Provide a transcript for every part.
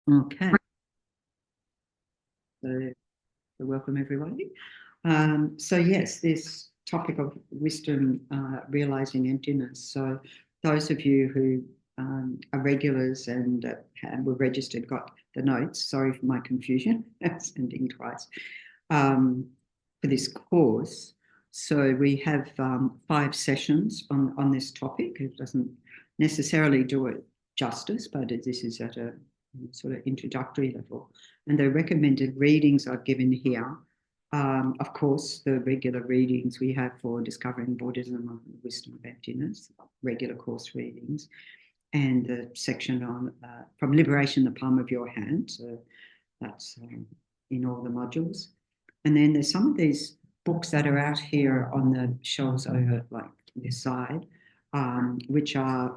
Okay, so welcome everybody. So yes, this topic of wisdom, realizing emptiness. So those of you who are regulars and were registered got the notes. Sorry for my confusion, sending twice for this course. So we have 5 sessions on this topic. It doesn't necessarily do it justice, but this is at a sort of introductory level. And the recommended readings I've given here, of course, the regular readings we have for Discovering Buddhism on the Wisdom of Emptiness, regular course readings, and the section on From Liberation, the Palm of Your Hand. So that's in all the modules. And then there's some of these books that are out here on the shelves over like this side, which are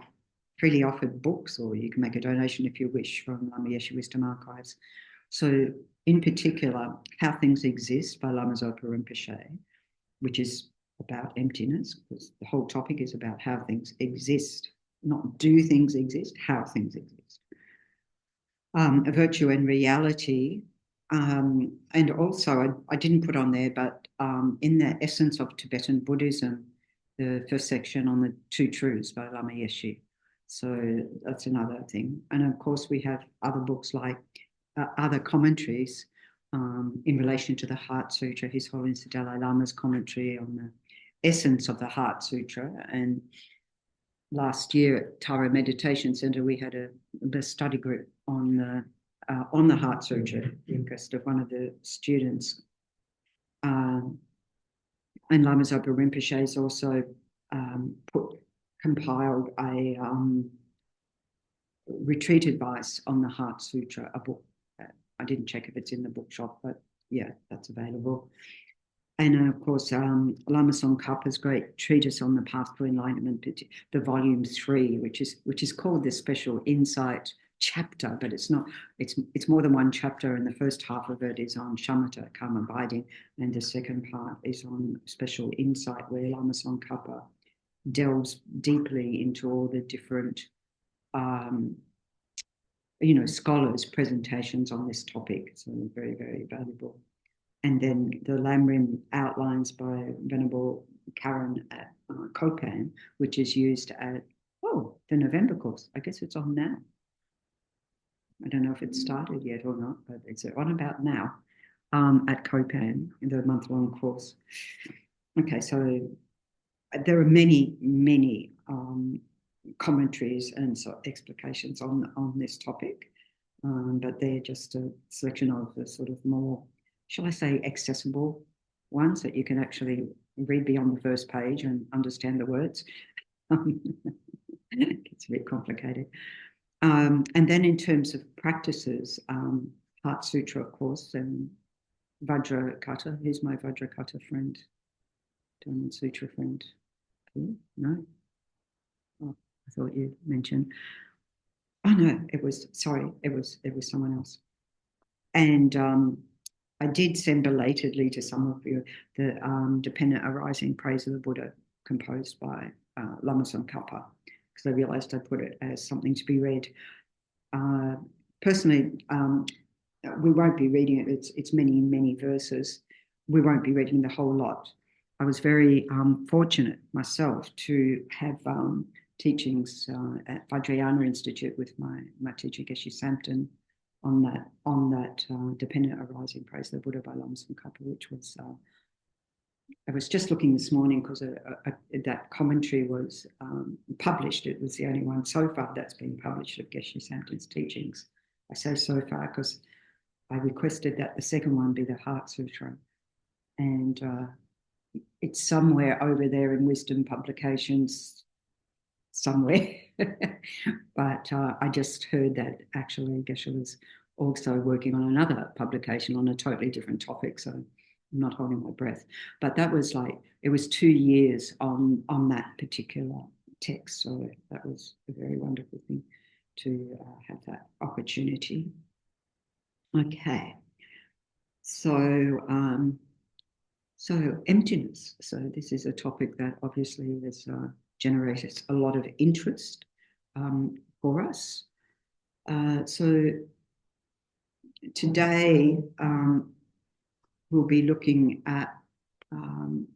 freely offered books, or you can make a donation if you wish from Lama Yeshe Wisdom Archives. So in particular, How Things Exist by Lama Zopa Rinpoche, which is about emptiness, because the whole topic is about how things exist, not do things exist, how things exist. Virtue and Reality, and also I didn't put on there, but in the Essence of Tibetan Buddhism, the first section on the Two Truths by Lama Yeshe. So that's another thing. And of course, we have other books like other commentaries in relation to the Heart Sutra, His Holiness the Dalai Lama's commentary on the essence of the Heart Sutra. And last year at Tara Meditation Center, we had a study group on the Heart Sutra, the request of one of the students. And Lama Zopa Rinpoche has also compiled a retreat advice on the Heart Sutra, a book. I didn't check if it's in the bookshop, but yeah, that's available. And of course, Lama Tsongkhapa's great treatise on the path to enlightenment, the volume 3, which is called the Special Insight chapter, but it's not. It's more than one chapter, and the first half of it is on shamatha, calm abiding, and the second part is on special insight, where Lama Tsongkhapa delves deeply into all the different scholars' presentations on this topic. So very, very valuable. And then the Lamrim outlines by Venerable Karen at Kopan, which is used at the November course. I guess it's on now. I don't know if it's started yet or not, but it's on about now at Kopan in the month-long course. Okay, so there are many, many commentaries and explications on this topic, but they're just a selection of the sort of more, shall I say, accessible ones that you can actually read beyond the first page and understand the words. It's a bit complicated. And then in terms of practices, Heart Sutra, of course, and Vajrakata. Who's my Vajrakata friend? Dharma Sutra friend? No? Oh, I thought you mentioned. Oh no, it was someone else. And I did send belatedly to some of you the Dependent Arising Praise of the Buddha, composed by Lama Tsongkhapa, because I realized I put it as something to be read. Personally, we won't be reading it. It's many, many verses. We won't be reading the whole lot. I was very fortunate myself to have teachings at Vajrayana Institute with my teacher Geshe Thubten on that Dependent Arising Praise of the Buddha by Lama Tsongkhapa, which was I was just looking this morning because that commentary was published. It was the only one so far that's been published of Geshe Thubten's teachings. I say so far because I requested that the second one be the Heart Sutra, and it's somewhere over there in Wisdom Publications somewhere. But I just heard that actually Geshe was also working on another publication on a totally different topic, so I'm not holding my breath. But that was it was 2 years on that particular text, so that was a very wonderful thing to have that opportunity. Okay, so emptiness. So this is a topic that obviously has generated a lot of interest for us. So today we'll be looking at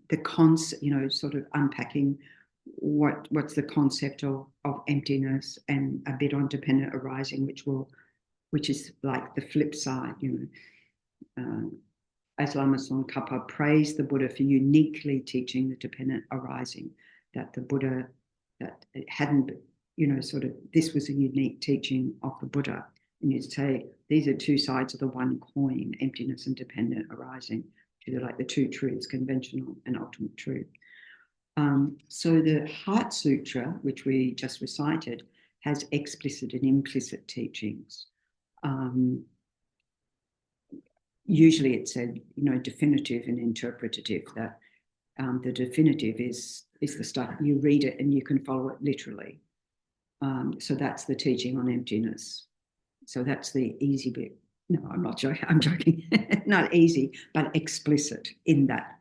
the concept, sort of unpacking what's the concept of emptiness, and a bit on dependent arising, which is like the flip side. As Lama Tsongkhapa praised the Buddha for uniquely teaching the dependent arising, that the Buddha, that it hadn't, sort of, this was a unique teaching of the Buddha. And you'd say these are two sides of the one coin, emptiness and dependent arising, which are like the two truths, conventional and ultimate truth. So the Heart Sutra, which we just recited, has explicit and implicit teachings. Usually it said, definitive and interpretative, that the definitive is the stuff you read it and you can follow it literally. So that's the teaching on emptiness. So that's the easy bit. No, I'm not joking. I'm joking. Not easy, but explicit in that.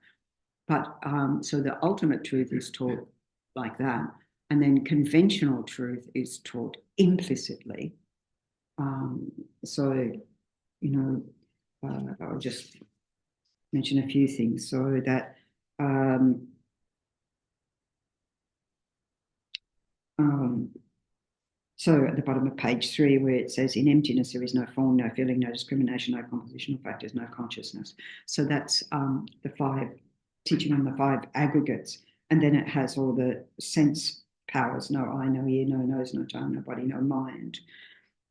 But so the ultimate truth is taught like that. And then conventional truth is taught implicitly. I'll just mention a few things. So that so at the bottom of page 3, where it says, in emptiness there is no form, no feeling, no discrimination, no compositional factors, no consciousness. So that's the 5, teaching on the 5 aggregates. And then it has all the sense powers, no eye, no ear, no nose, no tongue, no body, no mind.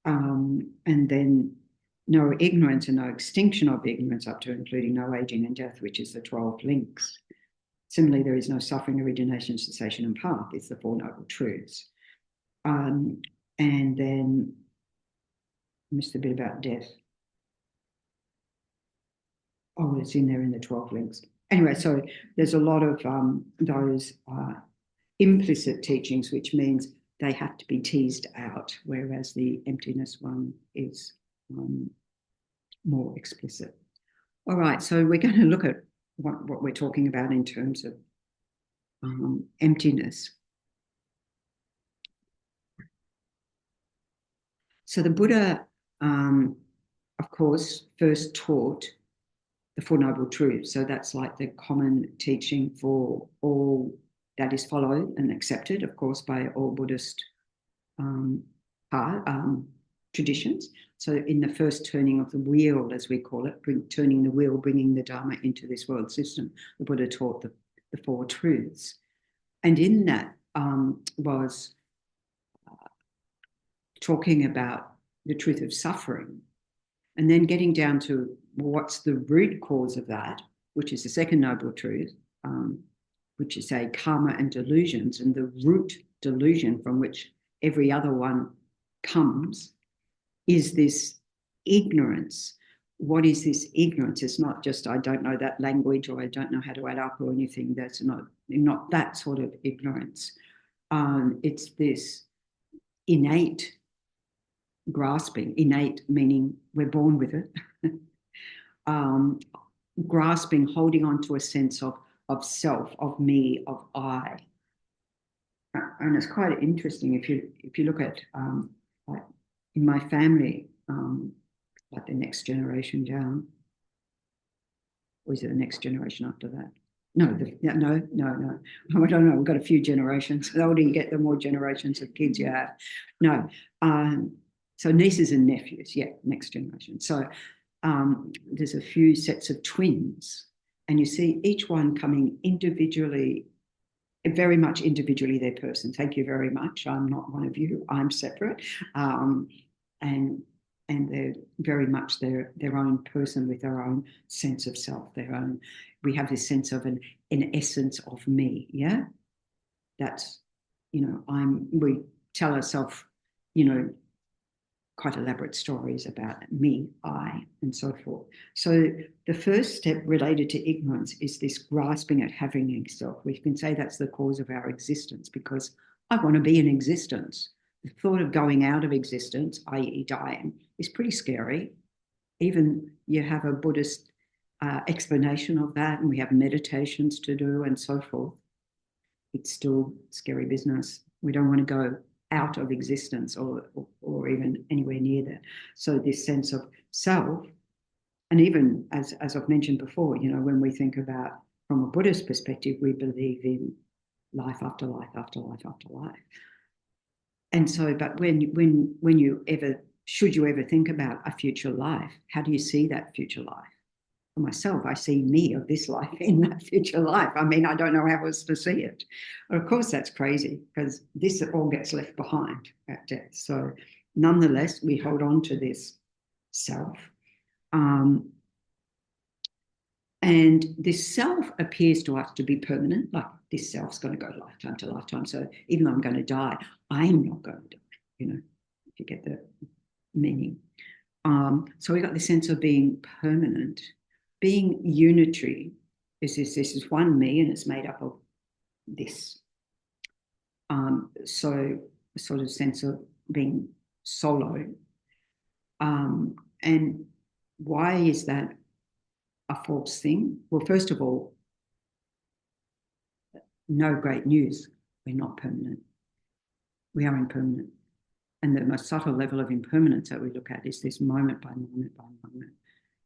And then no ignorance and no extinction of ignorance, up to including no aging and death, which is the 12 links. Similarly, there is no suffering, origination, cessation, and path. It's the 4 noble truths. And then I missed a bit about death. Oh, it's in there in the 12 links. Anyway, so there's a lot of those implicit teachings, which means they have to be teased out, whereas the emptiness one is more explicit. All right, so we're going to look at what we're talking about in terms of emptiness. So the Buddha, of course, first taught the 4 noble truths. So that's like the common teaching for all, that is followed and accepted, of course, by all Buddhist traditions. So in the first turning of the wheel, as we call it, turning the wheel, bringing the Dharma into this world system, the Buddha taught the 4 truths. And in that was talking about the truth of suffering, and then getting down to what's the root cause of that, which is the 2nd noble truth, which is karma and delusions, and the root delusion from which every other one comes is this ignorance. What is this ignorance? It's not just I don't know that language, or I don't know how to add up, or anything. That's not that sort of ignorance. It's this innate grasping, innate meaning we're born with it, grasping, holding on to a sense of self, of me, of I. And it's quite interesting if you look at like in my family, like the next generation down, or is it the next generation after that? No. I don't know. We've got a few generations. The older you get, the more generations of kids you have. No. So nieces and nephews, yeah, next generation. So there's a few sets of twins, and you see each one coming individually, very much individually their person. Thank you very much. I'm not one of you. I'm separate. And they're very much their own person with their own sense of self, their own. We have this sense of an essence of me, yeah? That's, we tell ourselves, quite elaborate stories about me, I, and so forth. So the first step related to ignorance is this grasping at having a self. We can say that's the cause of our existence, because I want to be in existence. The thought of going out of existence, i.e. dying, is pretty scary. Even you have a Buddhist explanation of that, and we have meditations to do and so forth. It's still scary business. We don't want to go out of existence or even anywhere near that. So this sense of self, and even as I've mentioned before, when we think about from a Buddhist perspective, we believe in life after life after life after life. And so, but when you ever, should you ever think about a future life, how do you see that future life? For myself, I see me of this life in that future life. I mean, I don't know how else to see it. But of course, that's crazy because this all gets left behind at death. So nonetheless, we hold on to this self. And this self appears to us to be permanent, like this self's going to go lifetime to lifetime. So even though I'm going to die, I'm not going to die, if you get the meaning. So we got the sense of being permanent. Being unitary is this is one me and it's made up of this. So a sort of sense of being solo. And why is that a false thing? Well, first of all, no great news. We're not permanent. We are impermanent. And the most subtle level of impermanence that we look at is this moment by moment by moment,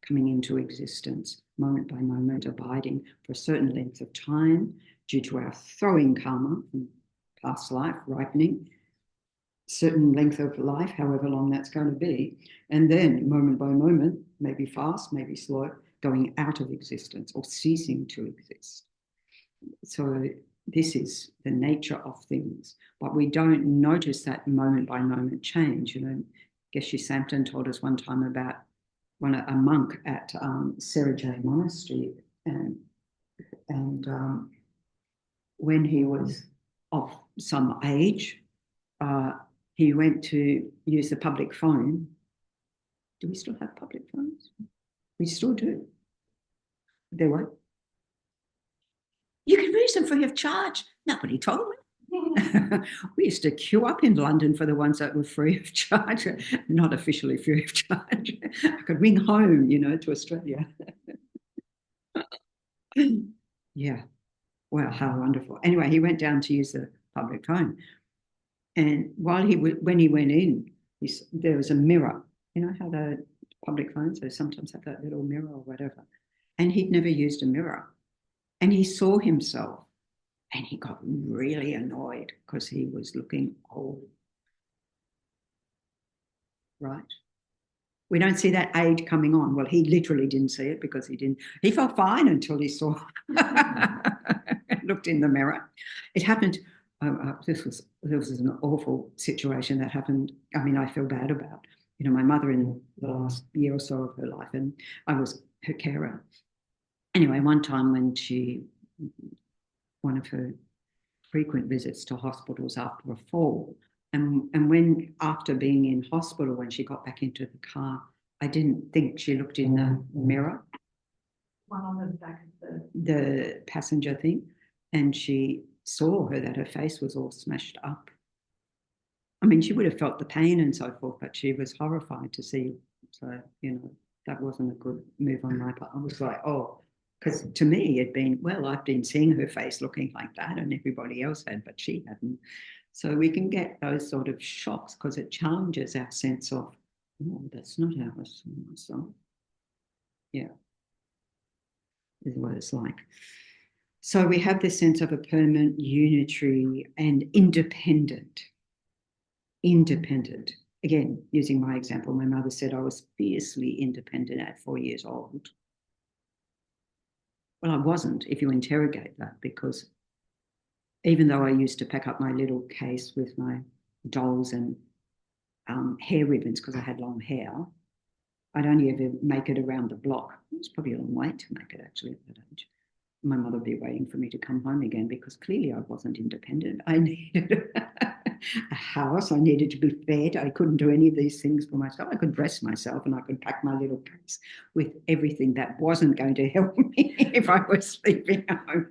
coming into existence, moment by moment, abiding for a certain length of time due to our throwing karma from past life, ripening, certain length of life, however long that's going to be, and then moment by moment, maybe fast, maybe slow, going out of existence or ceasing to exist. So this is the nature of things, but we don't notice that moment by moment change. Geshe Thubten told us one time about a monk at Serajay Monastery, and when he was of some age, he went to use the public phone. Do we still have public phones? We still do. There were. You can use them free of charge. Nobody told me. We used to queue up in London for the ones that were free of charge, not officially free of charge. I could ring home, to Australia. Yeah. Wow, how wonderful. Anyway, he went down to use the public phone. And when he went in, there was a mirror. You know how the public phones, they sometimes have that little mirror or whatever. And he'd never used a mirror. And he saw himself and he got really annoyed because he was looking old. Right? We don't see that age coming on. Well, he literally didn't see it because he felt fine until he saw, looked in the mirror. It happened, this was an awful situation that happened. I mean, I feel bad about, my mother in the last year or so of her life, and I was her carer. Anyway, one time when one of her frequent visits to hospitals after a fall, and when after being in hospital, when she got back into the car, I didn't think she looked in the mirror. One on the back of the passenger thing, and she saw that her face was all smashed up. I mean, she would have felt the pain and so forth, but she was horrified to see. So, that wasn't a good move on my part. I was like, oh, because to me it'd been, well, I've been seeing her face looking like that and everybody else had, but she hadn't. So we can get those sort of shocks because it challenges our sense of, oh, that's not how I saw myself. Yeah, is what it's like. So we have this sense of a permanent, unitary, and independent. Independent. Again, using my example, my mother said I was fiercely independent at 4 years old. Well, I wasn't, if you interrogate that, because even though I used to pack up my little case with my dolls and hair ribbons because I had long hair, I'd only ever make it around the block. It was probably a long way to make it actually at that age. My mother would be waiting for me to come home again because clearly I wasn't independent. I needed a house. I needed to be fed. I couldn't do any of these things for myself. I could dress myself and I could pack my little case with everything that wasn't going to help me if I was sleeping at home.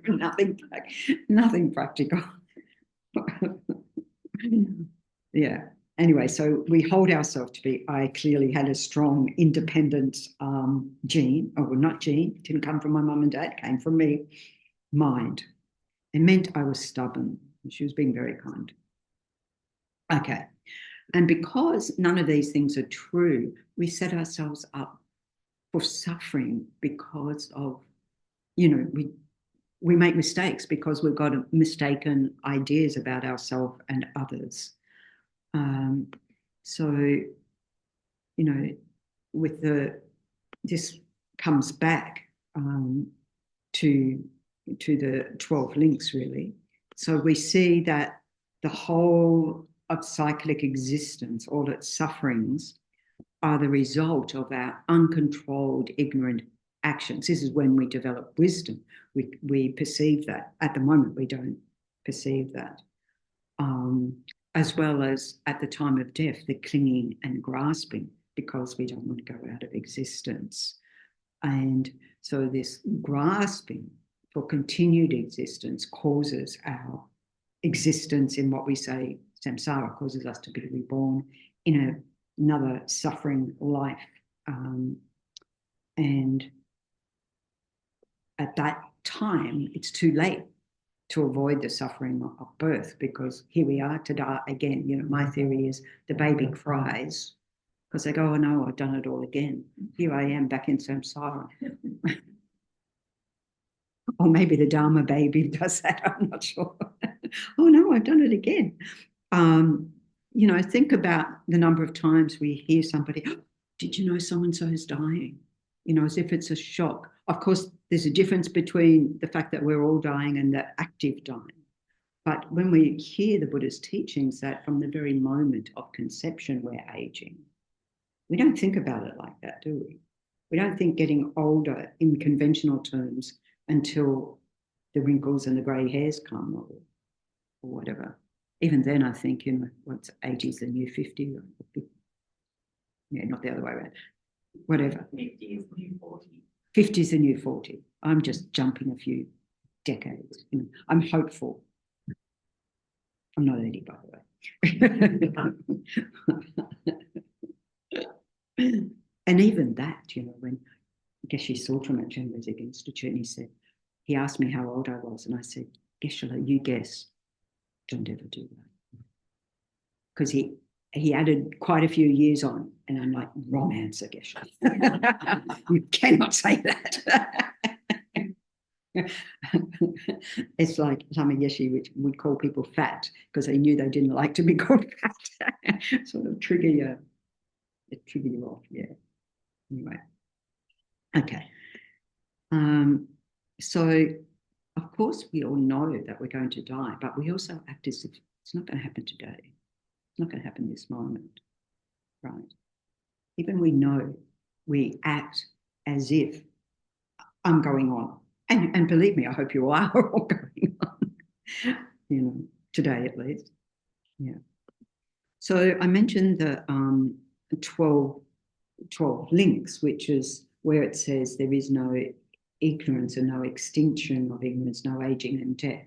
Nothing practical. Yeah. Anyway, so we hold ourselves to be, I clearly had a strong independence gene, or not gene, it didn't come from my mum and dad, it came from me, mind. It meant I was stubborn. She was being very kind. Okay. And because none of these things are true, we set ourselves up for suffering because of, we make mistakes because we've got mistaken ideas about ourselves and others. So, with this comes back to the 12 links, really. So we see that the whole of cyclic existence, all its sufferings, are the result of our uncontrolled, ignorant actions. This is when we develop wisdom. We perceive that. At the moment, we don't perceive that. As well as at the time of death, the clinging and grasping because we don't want to go out of existence. And so this grasping for continued existence causes our existence in what we say samsara, causes us to be reborn in another suffering life. And at that time, it's too late to avoid the suffering of birth, because here we are to die again. My theory is the baby cries because they go, oh no, I've done it all again. Here I am back in samsara. Or maybe the Dharma baby does that, I'm not sure. Oh no, I've done it again. Think about the number of times we hear somebody, oh, did you know so-and-so is dying? As if it's a shock. Of course, there's a difference between the fact that we're all dying and the active dying. But when we hear the Buddha's teachings that from the very moment of conception we're aging, we don't think about it like that, do we? We don't think getting older in conventional terms until the wrinkles and the grey hairs come, or whatever. Even then, I think, what's 80 is the new 50. Yeah, not the other way around. Whatever. 50 is the new 40. 50 is the new 40. I'm just jumping a few decades. I'm hopeful. I'm not 80, by the way. And even that, when Geshe Sultraman was against it, and he asked me how old I was, and I said, Geshe, you guess. Don't ever do that. Because he added quite a few years on, and I'm like, wrong answer, Geshe. You cannot say that. It's like Lama Yeshe would call people fat because they knew they didn't like to be called fat. Sort of trigger you off, yeah. Anyway. Okay. So, of course, we all know that we're going to die, but we also act as if it's not going to happen today. It's not going to happen this moment, right? Even we know, we act as if I'm going on. And believe me, I hope you are all going on, today at least. Yeah. So I mentioned the 12 links, which is where it says there is no ignorance and no extinction of ignorance, no aging and death.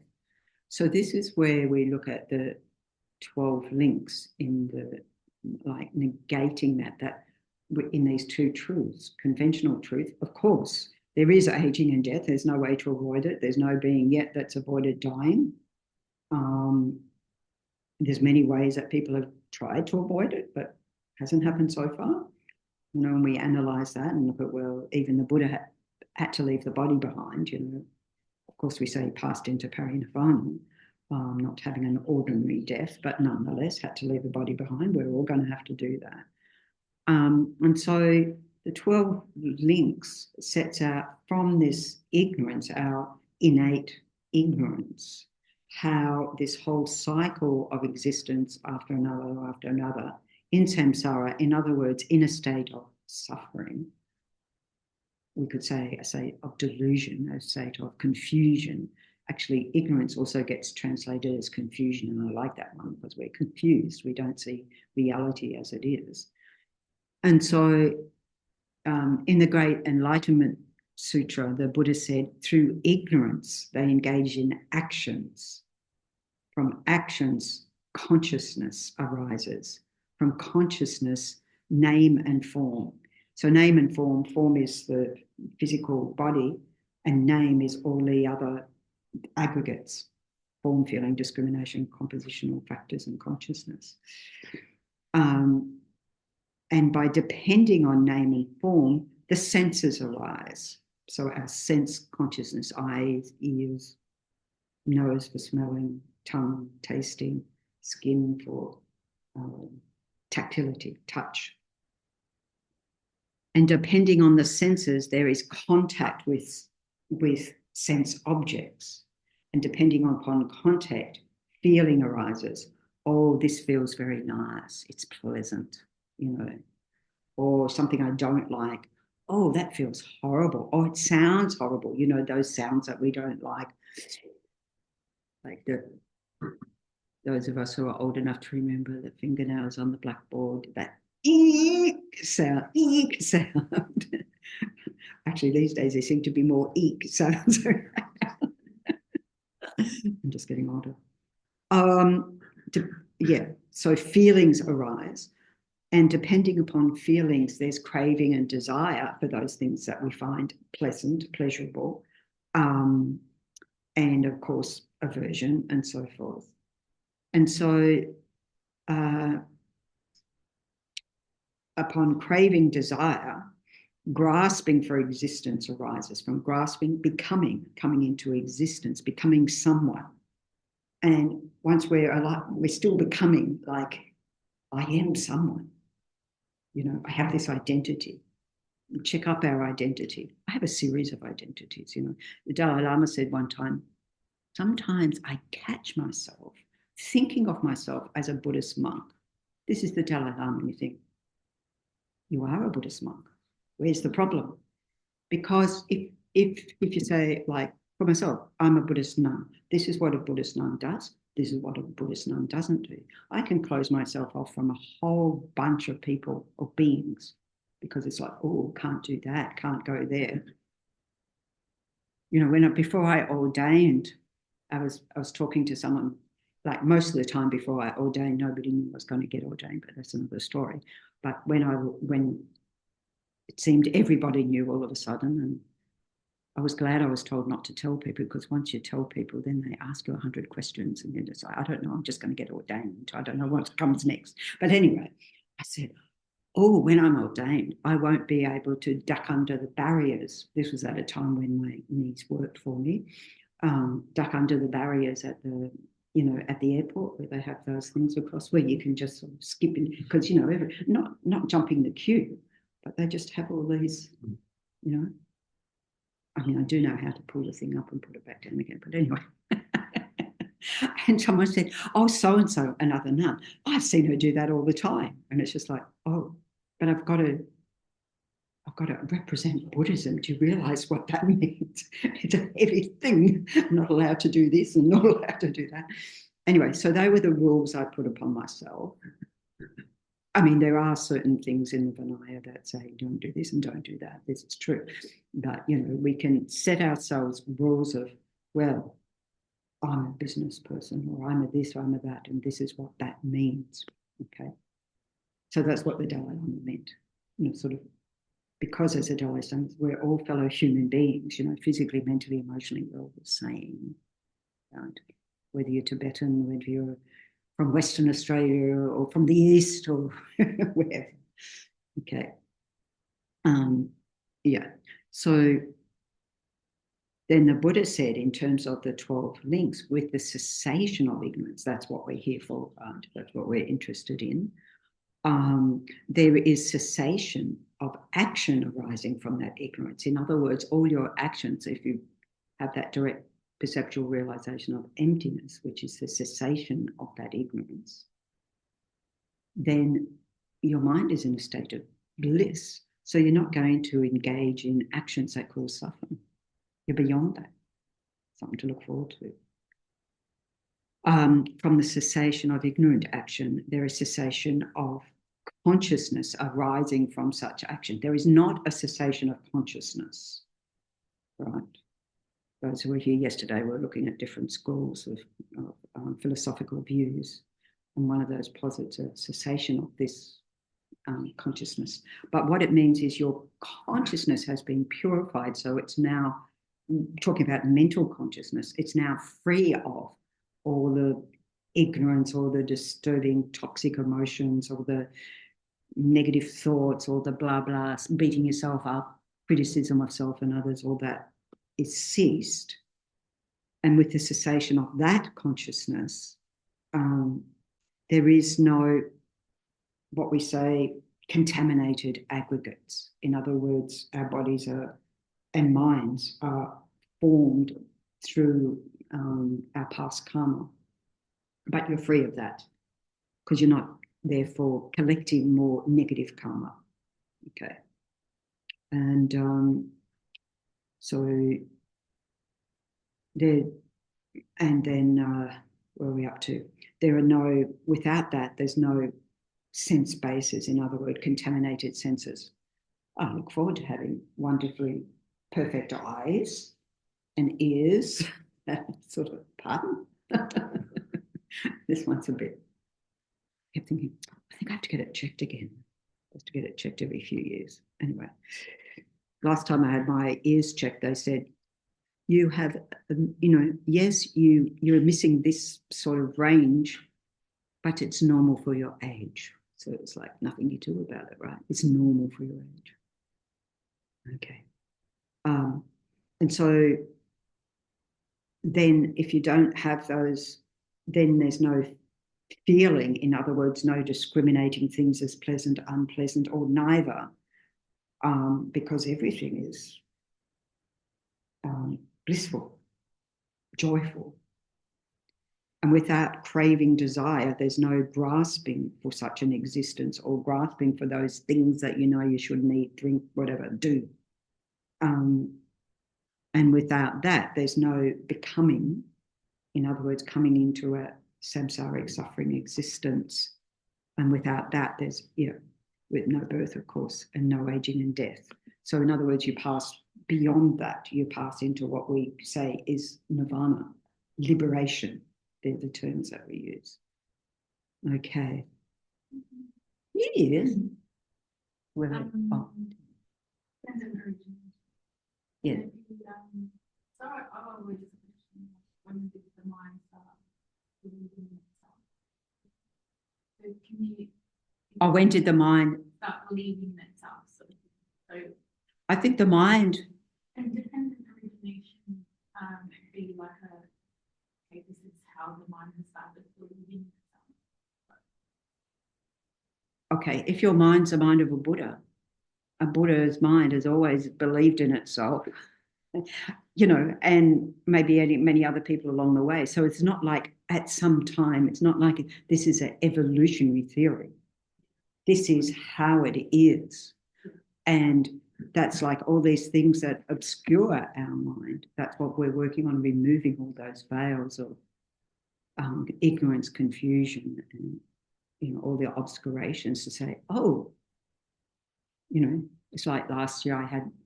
So this is where we look at the 12 links in the, like, negating that in these two truths. Conventional truth, of course, there is aging and death. There's no way to avoid it. There's no being yet that's avoided dying. There's many ways that people have tried to avoid it, but hasn't happened so far. And we analyze that and look at, well, even the Buddha had to leave the body behind. Of course, we say he passed into parinirvana, not having an ordinary death, but nonetheless had to leave the body behind. We're all going to have to do that. And so the 12 links sets out from this ignorance, our innate ignorance, how this whole cycle of existence after another in samsara, in other words, in a state of suffering, we could say a state of delusion, a state of confusion. Actually, ignorance also gets translated as confusion, and I like that one because we're confused. We don't see reality as it is. And so in the Great Enlightenment Sutra, the Buddha said, through ignorance, they engage in actions. From actions, consciousness arises. From consciousness, name and form. So name and form is the physical body, and name is all the other aggregates. form, feeling, discrimination, compositional factors, and consciousness. And by depending on name and form, the senses arise. So our sense consciousness, eyes, ears, nose for smelling, tongue, tasting, skin for tactility, touch. And depending on the senses, there is contact with sense objects. And depending upon contact, feeling arises. Oh, this feels very nice. It's pleasant, you know. Or something I don't like. Oh, that feels horrible. Oh, it sounds horrible. You know, those sounds that we don't like those of us who are old enough to remember the fingernails on the blackboard, that eek sound, eek sound. Actually, these days there seem to be more eek sounds. I'm just getting older. So feelings arise. And depending upon feelings, there's craving and desire for those things that we find pleasant, pleasurable, and of course, aversion and so forth. And so upon craving desire, grasping for existence arises. From grasping, coming into existence, becoming someone. And once we're still becoming, like, I am someone. You know, I have this identity. Check up our identity. I have a series of identities, you know. The Dalai Lama said one time, sometimes I catch myself thinking of myself as a Buddhist monk. This is the Dalai Lama, and you think, you are a Buddhist monk. Where's the problem? Because if you say, like, for myself, I'm a Buddhist nun. This is what a Buddhist nun does. This is what a Buddhist nun doesn't do. I can close myself off from a whole bunch of people or beings because it's like, oh, can't do that, can't go there. You know, before I ordained, I was talking to someone, like most of the time before I ordained, nobody knew I was going to get ordained, but that's another story. But when it seemed everybody knew all of a sudden, and I was glad I was told not to tell people, because once you tell people, then they ask you 100 questions and then it's like, I don't know, I'm just going to get ordained. I don't know what comes next. But anyway, I said, oh, when I'm ordained, I won't be able to duck under the barriers. This was at a time when my knees worked for me. Duck under the barriers at the airport where they have those things across where you can just sort of skip in, because, you know, not jumping the queue, but they just have all these, you know. I mean, I do know how to pull the thing up and put it back down again, but anyway. And someone said, oh, so-and-so, another nun, I've seen her do that all the time. And it's just like, oh, but I've got to represent Buddhism to realize what that means. It's a heavy thing. I'm not allowed to do this and not allowed to do that. Anyway, so they were the rules I put upon myself. I mean, there are certain things in the Vinaya that say, don't do this and don't do that. This is true. But, you know, we can set ourselves rules of, well, I'm a business person, or I'm a this, or I'm a that, and this is what that means. Okay. So that's what the Dalai Lama meant. You know, sort of, because as a Dalai Lama, we're all fellow human beings, you know, physically, mentally, emotionally, we're all the same. Right? Whether you're Tibetan, whether you're from Western Australia or from the East or wherever. Okay. Yeah. So then the Buddha said, in terms of the 12 links, with the cessation of ignorance, that's what we're here for, right? That's what we're interested in. There is cessation of action arising from that ignorance. In other words, all your actions, if you have that direct perceptual realization of emptiness, which is the cessation of that ignorance, then your mind is in a state of bliss. So you're not going to engage in actions that cause suffering. You're beyond that. Something to look forward to. From the cessation of ignorant action, there is cessation of consciousness arising from such action. There is not a cessation of consciousness, right? Those who were here yesterday were looking at different schools of philosophical views, and one of those posits a cessation of this consciousness. But what it means is your consciousness has been purified, so it's now, talking about mental consciousness, it's now free of all the ignorance, all the disturbing toxic emotions, all the negative thoughts, all the blah blah, beating yourself up, criticism of self and others, all that is ceased. And with the cessation of that consciousness, there is no, what we say, contaminated aggregates. In other words, our bodies and minds are formed through our past karma. But you're free of that because you're not, therefore, collecting more negative karma. Okay. And so there, and then where are we up to? There are no, without that, there's no sense bases, in other words, contaminated senses. I look forward to having wonderfully perfect eyes and ears. Sort of, pardon? This one's a bit, I kept thinking, I think I have to get it checked again. I have to get it checked every few years. Anyway, last time I had my ears checked, they said, you have, yes, you're missing this sort of range, but it's normal for your age. So it's like nothing you do about it, right? It's normal for your age. Okay. And so then if you don't have those, then there's no feeling, in other words, no discriminating things as pleasant, unpleasant, or neither, because everything is blissful, joyful. And without craving desire, there's no grasping for such an existence or grasping for those things that you know you shouldn't eat, drink, whatever, do. And without that, there's no becoming, in other words, coming into a samsaric suffering existence. And without that, there's, with no birth, of course, and no aging and death. So in other words, you pass beyond that. You pass into what we say is nirvana, liberation. They're the terms that we use. Okay. Yes. Yeah. So I always question when did the mind start believing itself? So can you? Oh, when did the mind start believing itself? So I think the mind. Independent origination be like okay, this is how the mind has started believing itself. Okay, if your mind's the mind of a Buddha's mind has always believed in itself, and maybe many other people along the way. So it's not like at some time, it's not like this is an evolutionary theory. This is how it is. And that's like all these things that obscure our mind. That's what we're working on, removing all those veils of ignorance, confusion, and all the obscurations to say, oh, it's like last year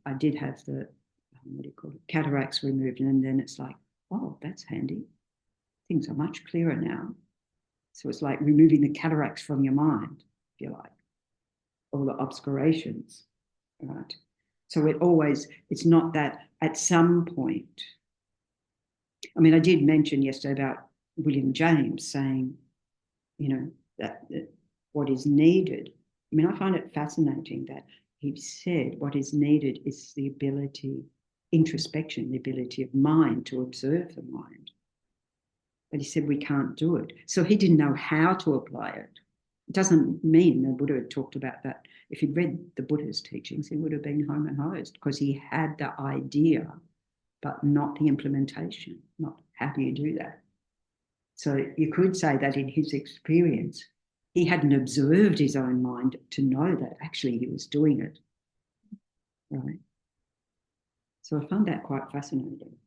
I did have the, what do you call it, cataracts removed. And then it's like, oh, that's handy. Things are much clearer now. So it's like removing the cataracts from your mind, if you like, all the obscurations, right? So it's not that at some point, I mean, I did mention yesterday about William James saying, that what is needed. I mean, I find it fascinating that he said what is needed is the ability, introspection, the ability of mind to observe the mind. But he said we can't do it. So he didn't know how to apply it. It doesn't mean the Buddha had talked about that. If he'd read the Buddha's teachings, he would have been home and hosed because he had the idea, but not the implementation, not how do you do that. So you could say that in his experience, he hadn't observed his own mind to know that actually he was doing it, right? So I found that quite fascinating.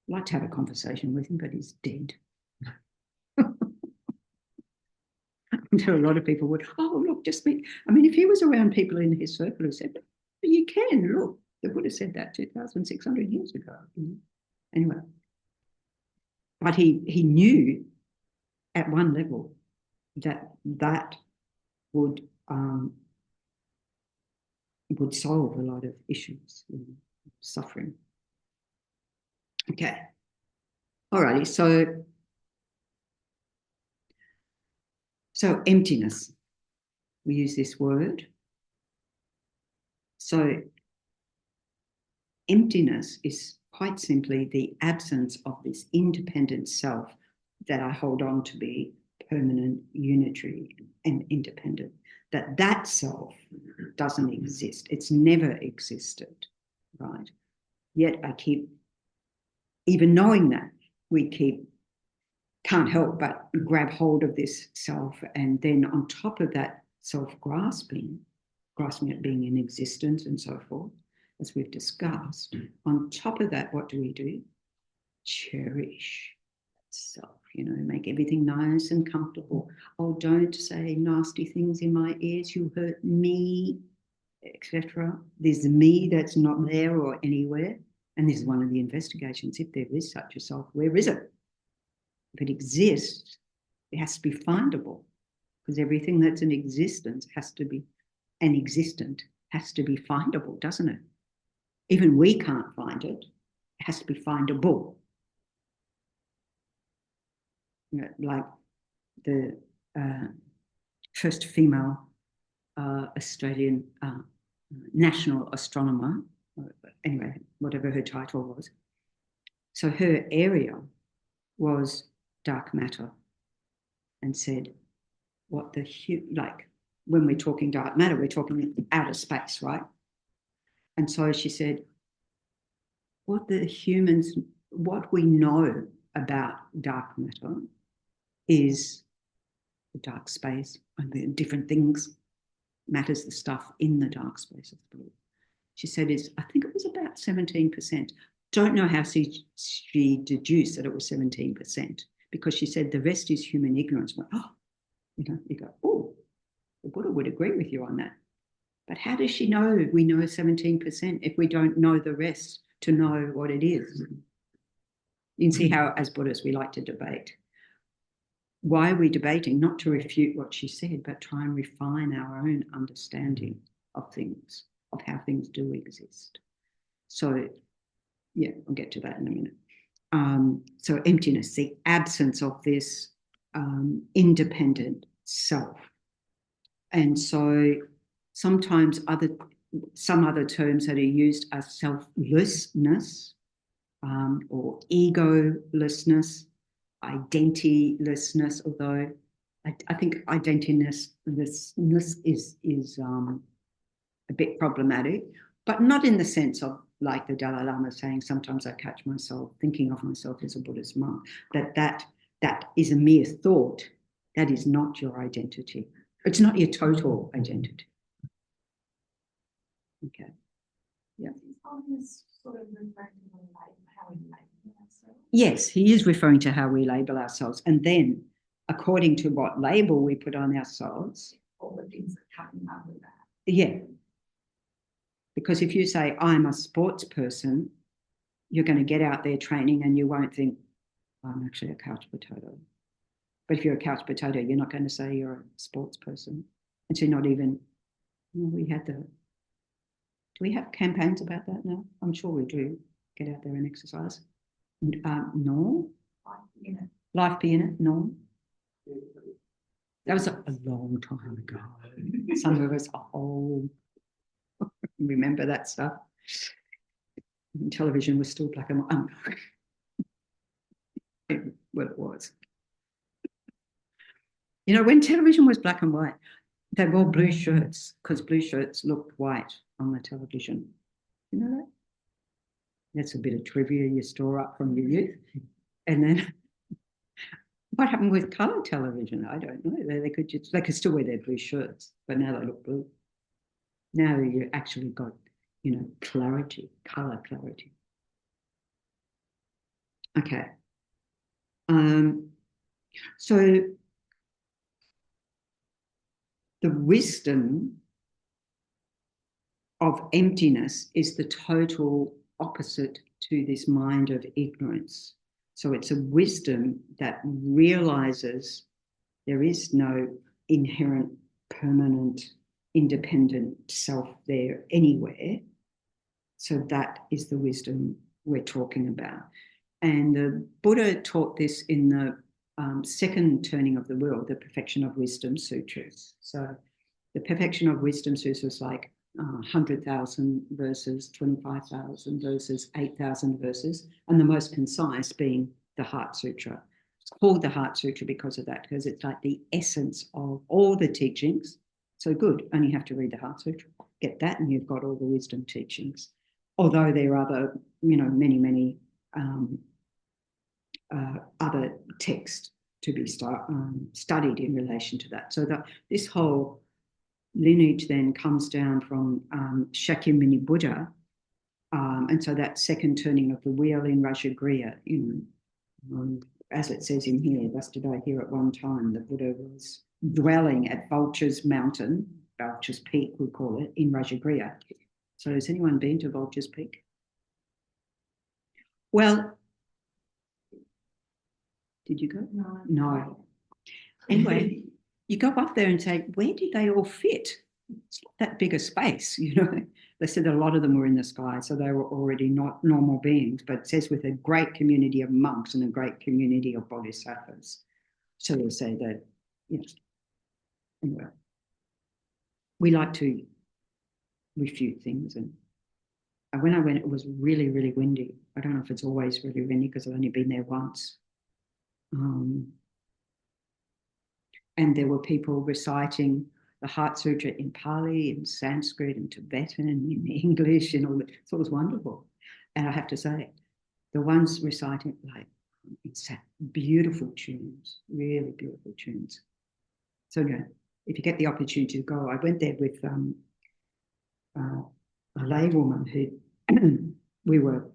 I'd like to have a conversation with him, but he's dead. I'm sure a lot of people would, oh, look, just me. I mean, if he was around people in his circle who said, you can, look, the Buddha said that 2,600 years ago. Anyway, but he knew at one level that would solve a lot of issues, suffering. Okay. All righty. So So emptiness, we use this word. So emptiness is quite simply the absence of this independent self that I hold on to be permanent, unitary, and independent. That self doesn't exist. It's never existed, right? Yet I keep, even knowing that, can't help but grab hold of this self, and then on top of that self-grasping, grasping at being in existence and so forth, as we've discussed, on top of that, what do? Cherish self, make everything nice and comfortable. Oh, don't say nasty things in my ears, you hurt me, etc. There's me that's not there or anywhere. And this is one of the investigations. If there is such a self, where is it? If it exists, it has to be findable, because everything that's in existence has to be, and existent has to be findable, doesn't it? Even we can't find it. It has to be findable. Like the first female Australian national astronomer, anyway, whatever her title was. So her area was dark matter, and said, like when we're talking dark matter, we're talking outer space, right? And so she said, what we know about dark matter is the dark space and the different things, matters, the stuff in the dark space of the blue. She said, I think it was about 17%. Don't know how she deduced that it was 17%, because she said the rest is human ignorance. But, you go, oh, the Buddha would agree with you on that. But how does she know we know 17% if we don't know the rest to know what it is? You can see how, as Buddhists, we like to debate. Why are we debating? Not to refute what she said, but try and refine our own understanding of things, of how things do exist. So, yeah, I'll get to that in a minute. So emptiness, the absence of this independent self. And so sometimes some other terms that are used are selflessness, or egolessness, identitylessness, although I think identitylessness is a bit problematic, but not in the sense of, like the Dalai Lama saying, sometimes I catch myself thinking of myself as a Buddhist monk, that is a mere thought. That is not your identity. It's not your total identity. Okay. Yeah. Sort of referring to how we label ourselves. Yes, he is referring to how we label ourselves. And then, according to what label we put on ourselves, all the things that come up with that. Yeah. Because if you say, I'm a sports person, you're going to get out there training and you won't think, I'm actually a couch potato. But if you're a couch potato, you're not going to say you're a sports person. And so not even, do we have campaigns about that now? I'm sure we do. Get out there and exercise. No. Life be in it. No. That was a long time ago. Some of us are old. Remember that stuff. Television was still black and white. Well, it was. When television was black and white, they wore blue shirts because blue shirts looked white on the television. You know that? That's a bit of trivia you store up from your youth. And then what happened with colour television? I don't know. They could still wear their blue shirts, but now they look blue. Now you actually got, clarity, colour clarity. Okay. So the wisdom of emptiness is the total opposite to this mind of ignorance. So it's a wisdom that realizes there is no inherent, permanent, independent self there anywhere. So that is the wisdom we're talking about. And the Buddha taught this in the second turning of the wheel, the Perfection of Wisdom Sutras. So the Perfection of Wisdom Sutras was like 100,000 verses, 25,000 verses, 8,000 verses, and the most concise being the Heart Sutra. It's called the Heart Sutra because of that, because it's like the essence of all the teachings. So good, only have to read the Heart Sutra. Get that, and you've got all the wisdom teachings. Although there are other, many other texts to be studied in relation to that. So that this whole lineage then comes down from Shakyamuni Buddha, and so that second turning of the wheel in Rajagriha, as it says in here, thus did I hear at one time the Buddha was dwelling at Vulture's Mountain, Vulture's Peak we call it, in Rajagriha. So has anyone been to Vulture's Peak? Well, did you go? No. Anyway, you go up there and say, where did they all fit? It's not that big a space, They said that a lot of them were in the sky, so they were already not normal beings, but it says with a great community of monks and a great community of bodhisattvas. So they say that, anyway, we like to refute things. And when I went, it was really, really windy. I don't know if it's always really windy because I've only been there once. And there were people reciting the Heart Sutra in Pali, in Sanskrit, in Tibetan, in English, and all that. So it was wonderful. And I have to say, the ones reciting, it's beautiful tunes, really beautiful tunes. So, if you get the opportunity to go, I went there with a lay woman who we were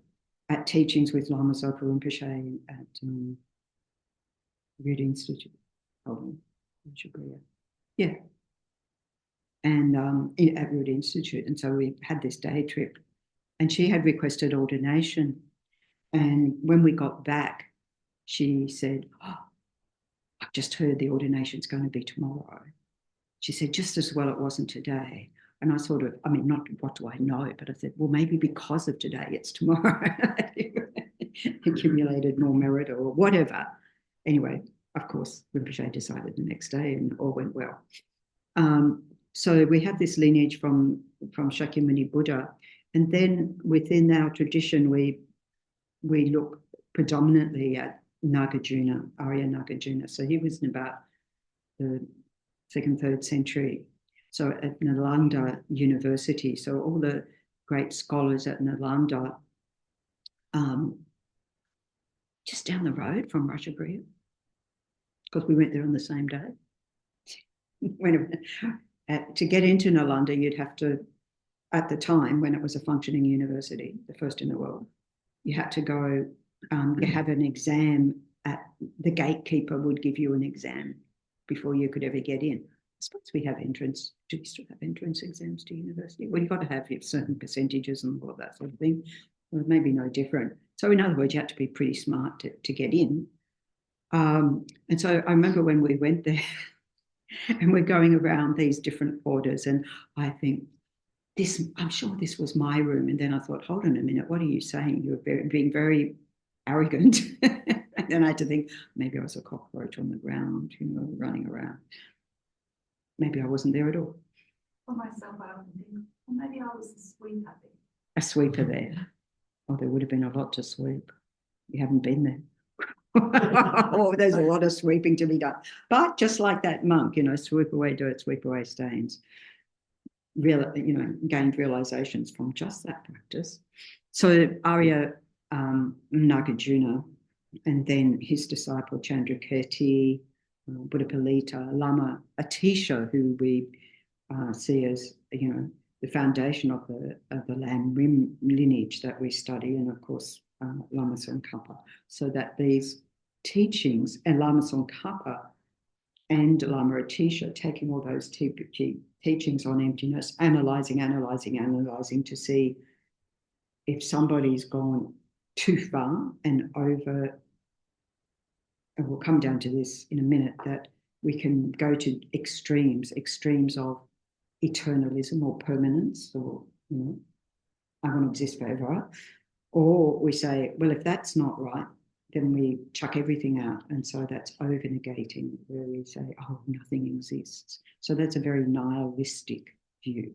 at teachings with Lama Zopa Rinpoche at Buddha Institute. Yeah. And at Buddha Institute. And so we had this day trip, and she had requested ordination. And when we got back, she said, I've just heard the ordination's going to be tomorrow. She said, just as well it wasn't today. And I sort of, not what do I know, but I said, well, maybe because of today, it's tomorrow. Accumulated more merit or whatever. Anyway, of course, Rinpoche decided the next day and all went well. So we have this lineage from Shakyamuni Buddha. And then within our tradition, we look predominantly at Nagarjuna, Arya Nagarjuna. So he was in about the 2nd, 3rd century. So at Nalanda University, so all the great scholars at Nalanda, just down the road from Rajagriha, because we went there on the same day. To get into Nalanda, you'd have to, at the time when it was a functioning university, the first in the world, you had to go, you have an exam the gatekeeper would give you an exam before you could ever get in. I suppose we have entrance. Do we still have entrance exams to university? Well, you've got to have certain percentages and all of that sort of thing. Well, maybe no different. So in other words, you had to be pretty smart to get in. And so I remember when we went there and we're going around these different orders, and I think, I'm sure this was my room. And then I thought, hold on a minute, what are you saying? You're being very arrogant. And then I had to think, maybe I was a cockroach on the ground, running around. Maybe I wasn't there at all. For myself, I often think, well, maybe I was a sweeper there. A sweeper there. Oh, there would have been a lot to sweep. You haven't been there. Oh, there's a lot of sweeping to be done. But just like that monk, sweep away dirt, sweep away stains. Gained realizations from just that practice. So Arya Nagarjuna, and then his disciple Chandra Chökyi, Buddhapalita, Lama Atisha, who we see as the foundation of the Lam Rim lineage that we study, and of course Lama Tsongkhapa, so that these teachings, and Lama Tsongkhapa and Lama Atisha, taking all those teachings on emptiness, analysing to see if somebody's gone too far and over. And we'll come down to this in a minute, that we can go to extremes of eternalism or permanence, or I want to exist forever. Or we say, well, if that's not right, then we chuck everything out. And so that's over-negating, where we say, oh, nothing exists. So that's a very nihilistic view.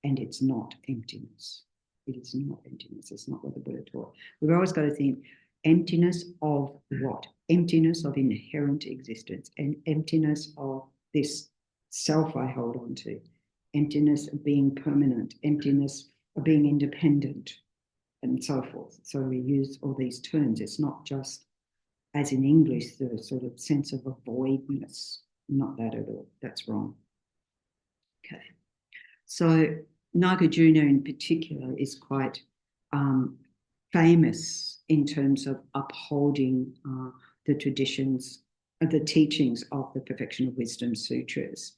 And it's not emptiness. It is not emptiness. It's not what the Buddha taught. We've always got to think, emptiness of what? Emptiness of inherent existence, and emptiness of this self I hold on to, emptiness of being permanent, emptiness of being independent, and so forth. So we use all these terms. It's not just, as in English, the sort of sense of a voidness. Not that at all. That's wrong. Okay. So Nagarjuna in particular is quite famous in terms of upholding the traditions, the teachings of the Perfection of Wisdom Sutras.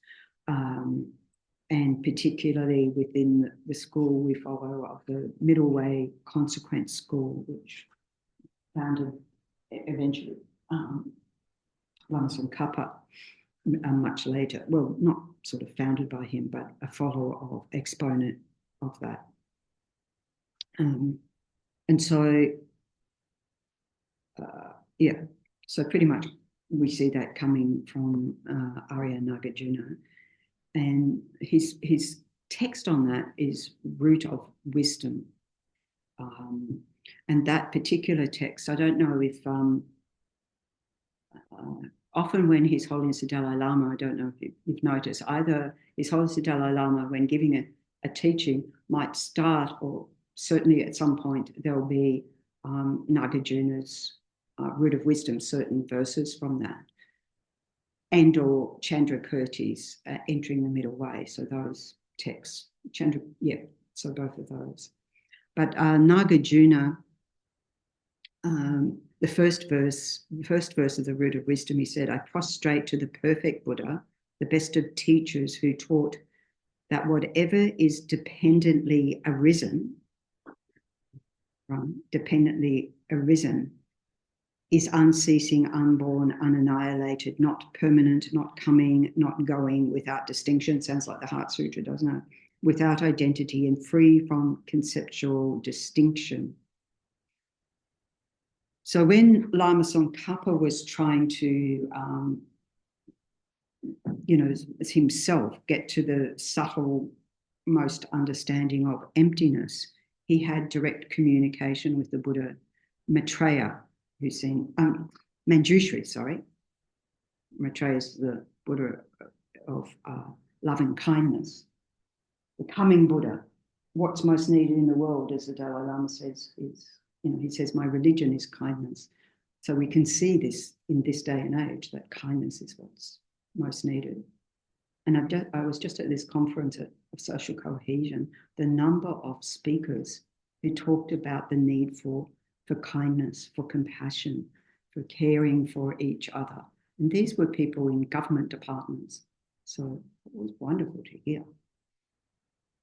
And particularly within the school we follow of the Middle Way Consequent School, which founded eventually Lama Tsongkhapa much later. Well, not sort of founded by him, but a follower of, exponent of that. And so, yeah, so pretty much we see that coming from Arya Nagarjuna. And his text on that is Root of Wisdom. And that particular text, I don't know if often when His Holiness the Dalai Lama, I don't know if you've noticed, either His Holiness the Dalai Lama, when giving a teaching, might start, or certainly at some point, there'll be Nagarjuna's Root of Wisdom, certain verses from that, and or Chandrakirti's Entering the Middle Way. So those texts, so both of those. But Nagarjuna, the first verse of the Root of Wisdom, he said, I prostrate to the perfect Buddha, the best of teachers, who taught that whatever is dependently arisen, is unceasing, unborn, unannihilated, not permanent, not coming, not going, without distinction. Sounds like the Heart Sutra, doesn't it? Without identity and free from conceptual distinction. So when Lama Tsongkhapa was trying to, as himself, get to the subtle most understanding of emptiness, he had direct communication with the Buddha Maitreya, who's seen, Manjushri, sorry. Maitreya is the Buddha of loving kindness. The coming Buddha, what's most needed in the world, as the Dalai Lama says, is, he says, my religion is kindness. So we can see this in this day and age, that kindness is what's most needed. And I was just at this conference of social cohesion, the number of speakers who talked about the need for kindness, for compassion, for caring for each other. And these were people in government departments. So it was wonderful to hear.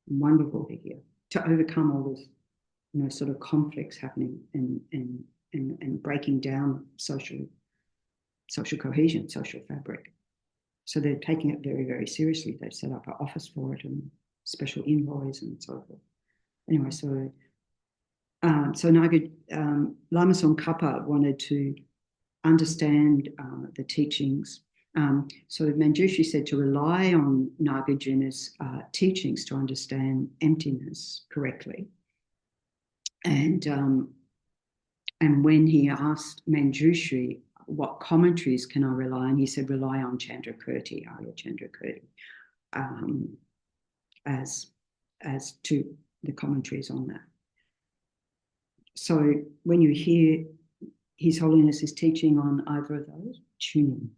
Wonderful to hear. To overcome all this, sort of conflicts happening and breaking down social cohesion, social fabric. So they're taking it very, very seriously. They've set up an office for it and special envoys and so forth. Anyway, so Lama Tsongkhapa wanted to understand the teachings. So Manjushri said to rely on Nagarjuna's teachings to understand emptiness correctly. And when he asked Manjushri, what commentaries can I rely on? He said, rely on Chandrakirti, Arya Chandrakirti, as to the commentaries on that. So when you hear His Holiness's teaching on either of those, tune in.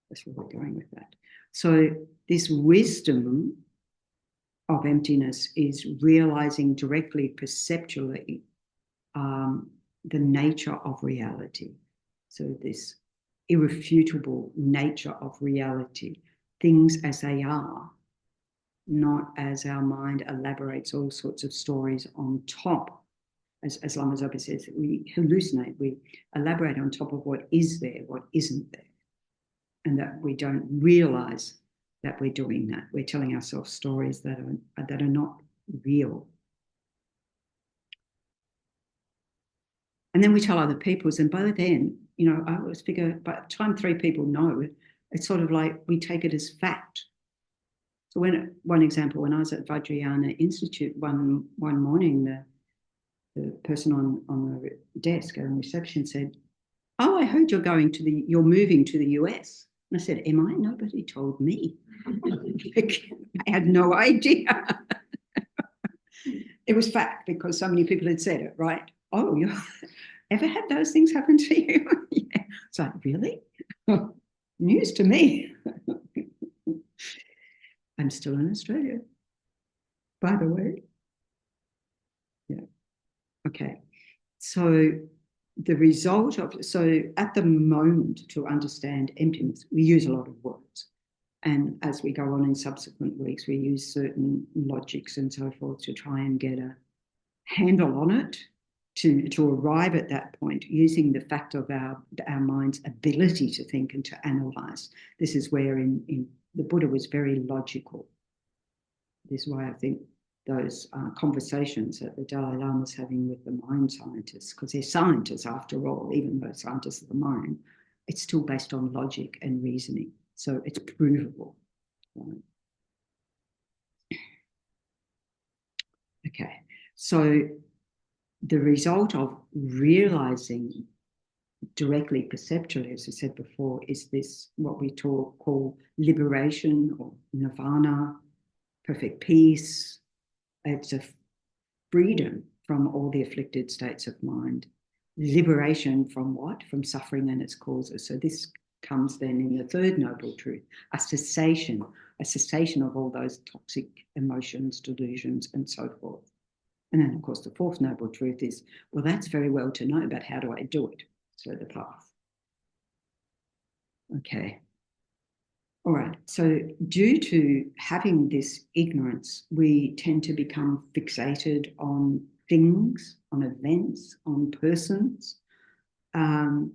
That's where we're going with that. So this wisdom of emptiness is realizing directly, perceptually, the nature of reality. So this irrefutable nature of reality, things as they are, not as our mind elaborates all sorts of stories on top. As Lama Zopa says, we hallucinate, we elaborate on top of what is there, what isn't there, and that we don't realize that we're doing that. We're telling ourselves stories that are not real. And then we tell other people's, and by then, you know, I always figure by the time 3 people know, it's sort of like we take it as fact. So one example, when I was at Vajrayana Institute one morning, the person on the desk and reception said, "Oh, I heard you're moving to the US." And I said, "Am I? Nobody told me." I had no idea. It was fact because so many people had said it, right? Oh, you ever had those things happen to you? Yeah. It's like, really? News to me. I'm still in Australia, by the way. Yeah. Okay. So so at the moment, to understand emptiness, we use a lot of words. And as we go on in subsequent weeks, we use certain logics and so forth to try and get a handle on it, to arrive at that point using the fact of our mind's ability to think and to analyze. This is where in the Buddha was very logical. This is why I think those conversations that the Dalai Lama was having with the mind scientists, because they're scientists after all, even though scientists of the mind, it's still based on logic and reasoning. So it's provable. Right? Okay, so the result of realizing directly perceptually, as I said before, is this what we call liberation or nirvana, perfect peace. It's a freedom from all the afflicted states of mind. Liberation from what? From suffering and its causes. So this comes then in the third noble truth, a cessation of all those toxic emotions, delusions, and so forth. And then, of course, the fourth noble truth is, well, that's very well to know, but how do I do it? So the path. Okay. All right. So due to having this ignorance, we tend to become fixated on things, on events, on persons. And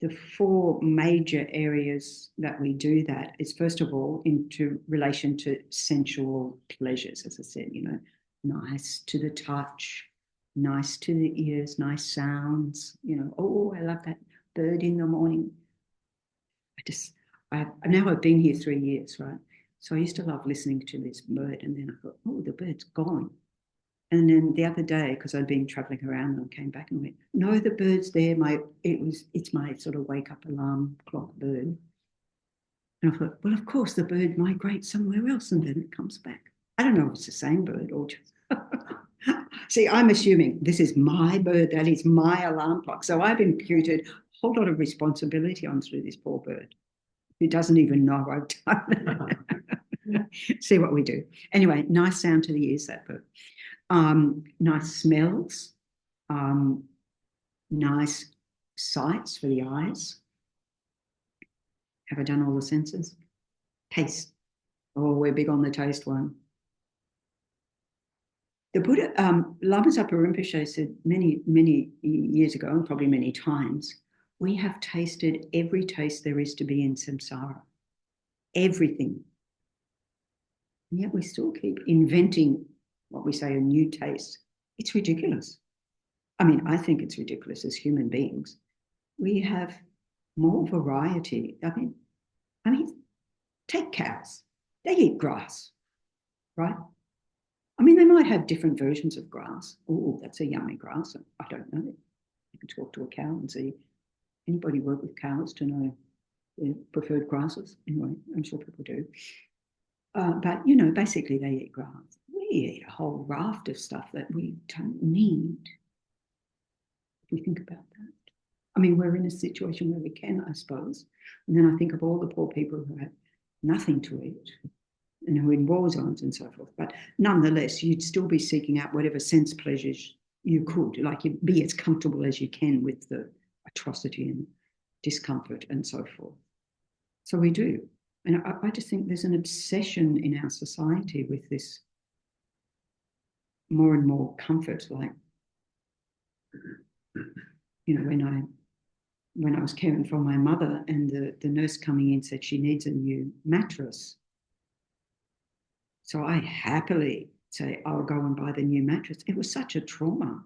the 4 major areas that we do that is, first of all, into relation to sensual pleasures, as I said, you know, nice to the touch, nice to the ears, nice sounds, you know, oh, I love that bird in the morning. Now I've been here 3 years, right? So I used to love listening to this bird, and then I thought, oh, the bird's gone. And then the other day, because I'd been traveling around and I came back and went, no, the bird's there. It's my sort of wake up alarm clock bird. And I thought, well, of course, the bird migrates somewhere else and then it comes back. I don't know if it's the same bird or just. See, I'm assuming this is my bird, that is my alarm clock. So I've imputed a whole lot of responsibility onto this poor bird who doesn't even know I've done it. See what we do. Anyway, nice sound to the ears, that bird. Nice smells, nice sights for the eyes. Have I done all the senses? Taste. Oh, we're big on the taste one. The Buddha, Lama Zopa Rinpoche said many, many years ago, and probably many times, we have tasted every taste there is to be in samsara. Everything. And yet we still keep inventing what we say a new taste. It's ridiculous. I mean, I think it's ridiculous as human beings. We have more variety. I mean, take cows. They eat grass, right? I mean, they might have different versions of grass. Oh, that's a yummy grass. I don't know. You can talk to a cow and see. Anybody work with cows to know their preferred grasses? Anyway, I'm sure people do. But, you know, basically they eat grass. We eat a whole raft of stuff that we don't need. If we think about that. I mean, we're in a situation where we can, I suppose. And then I think of all the poor people who have nothing to eat and who are in war zones and so forth. But nonetheless, you'd still be seeking out whatever sense pleasures you could, like you be as comfortable as you can with the atrocity and discomfort and so forth. So we do. And I just think there's an obsession in our society with this more and more comfort, like, you know, when I was caring for my mother and the nurse coming in said she needs a new mattress. So I happily say, I'll go and buy the new mattress. It was such a trauma.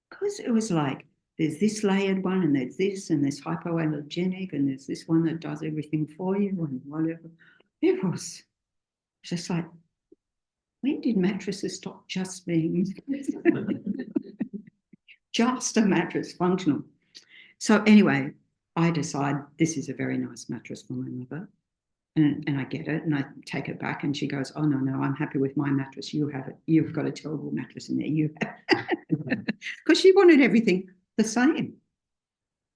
because it was like, there's this layered one, and there's this, and there's hypoallergenic, and there's this one that does everything for you, and whatever. It was just like, when did mattresses stop just being just a mattress, functional? So anyway, I decide this is a very nice mattress for my mother. And I get it, and I take it back, and she goes, "Oh, no, I'm happy with my mattress. You have it. You've got a terrible mattress in there. You have it." Because she wanted everything the same.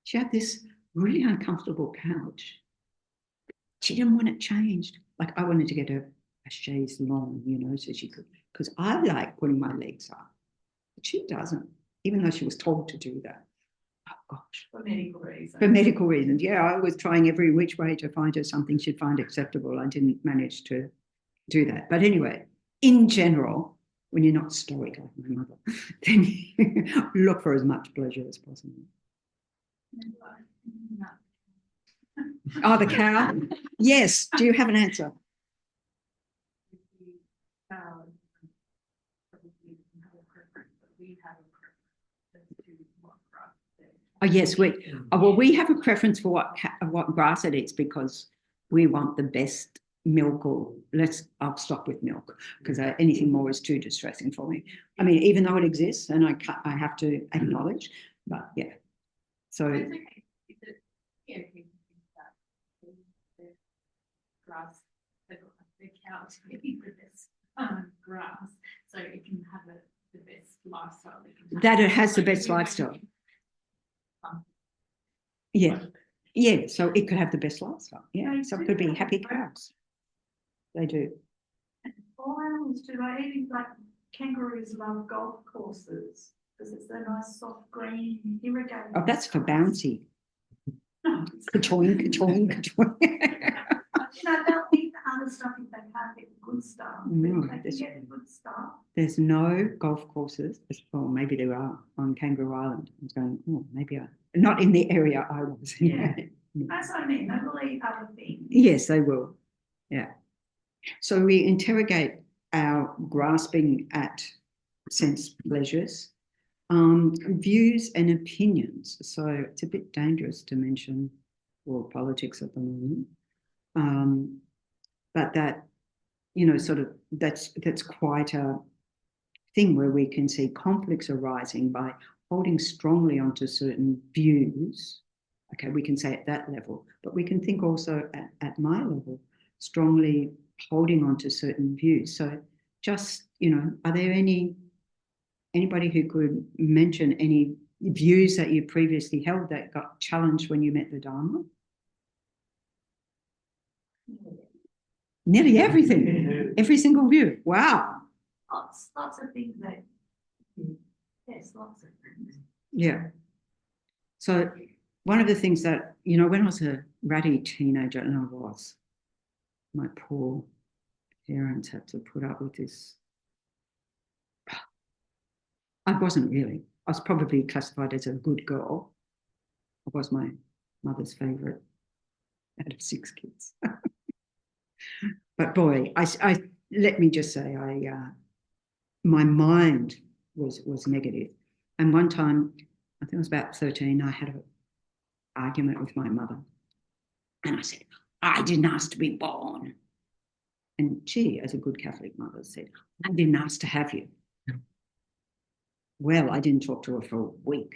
She had this really uncomfortable couch. She didn't want it changed. Like, I wanted to get a chaise longue, so she could, because I like putting my legs up. But she doesn't, even though she was told to do that. Oh, gosh. For medical reasons. For medical reasons, yeah. I was trying every which way to find her something she'd find acceptable. I didn't manage to do that. But anyway, in general, when you're not stoic like my mother, then you look for as much pleasure as possible. Oh, the cow? Yes. Do you have an answer? Oh, yes. We have a preference for what grass it is, because we want the best milk, or I'll stop with milk, because anything more is too distressing for me. I mean, even though it exists, and I have to acknowledge, but yeah. So grass, the cow to be the best grass, so it can have the best lifestyle. That it has the best lifestyle. Yeah. Yeah, so it could have the best lifestyle. Yeah, so it could be happy cows. They do. All animals do. Like kangaroos love golf courses because it's a nice soft green irrigated. Oh, that's for bouncy. Ka-choing, ka-choing, ka-choing. They'll eat the other stuff if they can't get the good stuff. No, they can get the good stuff. There's no golf courses. Well, maybe there are on Kangaroo Island. I was going, maybe not in the area I was in. Yeah. That's what I mean. They will eat other things. Yes, they will. Yeah. So we interrogate our grasping at sense pleasures, views and opinions. So it's a bit dangerous to mention world politics at the moment. But that, sort of, that's quite a thing where we can see conflicts arising by holding strongly onto certain views. Okay, we can say at that level, but we can think also at my level, strongly holding onto certain views. So just, are there anybody who could mention any views that you previously held that got challenged when you met the Dharma? Nearly everything, every single view. Wow. Lots of things that, yes, lots of things. Yeah. So one of the things that, when I was a ratty teenager, and I was, my poor parents had to put up with this. I wasn't really. I was probably classified as a good girl. I was my mother's favourite out of 6 kids. But boy, I let me just say, my mind was negative. And one time, I think I was about 13, I had an argument with my mother. And I said, I didn't ask to be born. And she, as a good Catholic mother, said, I didn't ask to have you. Well, I didn't talk to her for a week.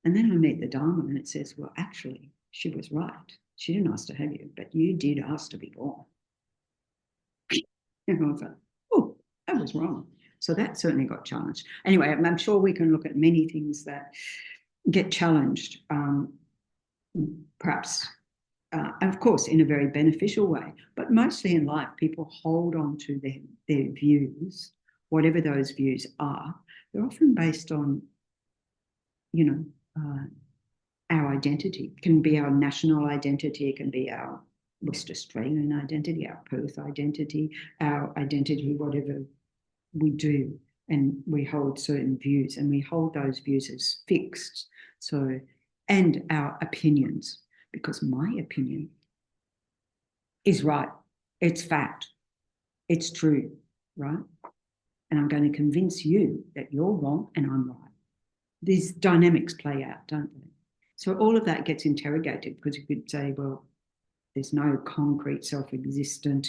And then I met the Dharma, and it says, well, actually, she was right. She didn't ask to have you, but you did ask to be born. And I was like, oh, that was wrong. So that certainly got challenged. Anyway, I'm sure we can look at many things that get challenged, perhaps, and of course, in a very beneficial way. But mostly in life, people hold on to their views, whatever those views are. They're often based on, our identity. It can be our national identity, it can be our West Australian identity, our Perth identity, our identity, whatever we do. And we hold certain views, and we hold those views as fixed. So, and our opinions, because my opinion is right. It's fact. It's true, right? and I'm going to convince you that you're wrong and I'm right. These dynamics play out, don't they? So all of that gets interrogated, because you could say, well, there's no concrete self-existent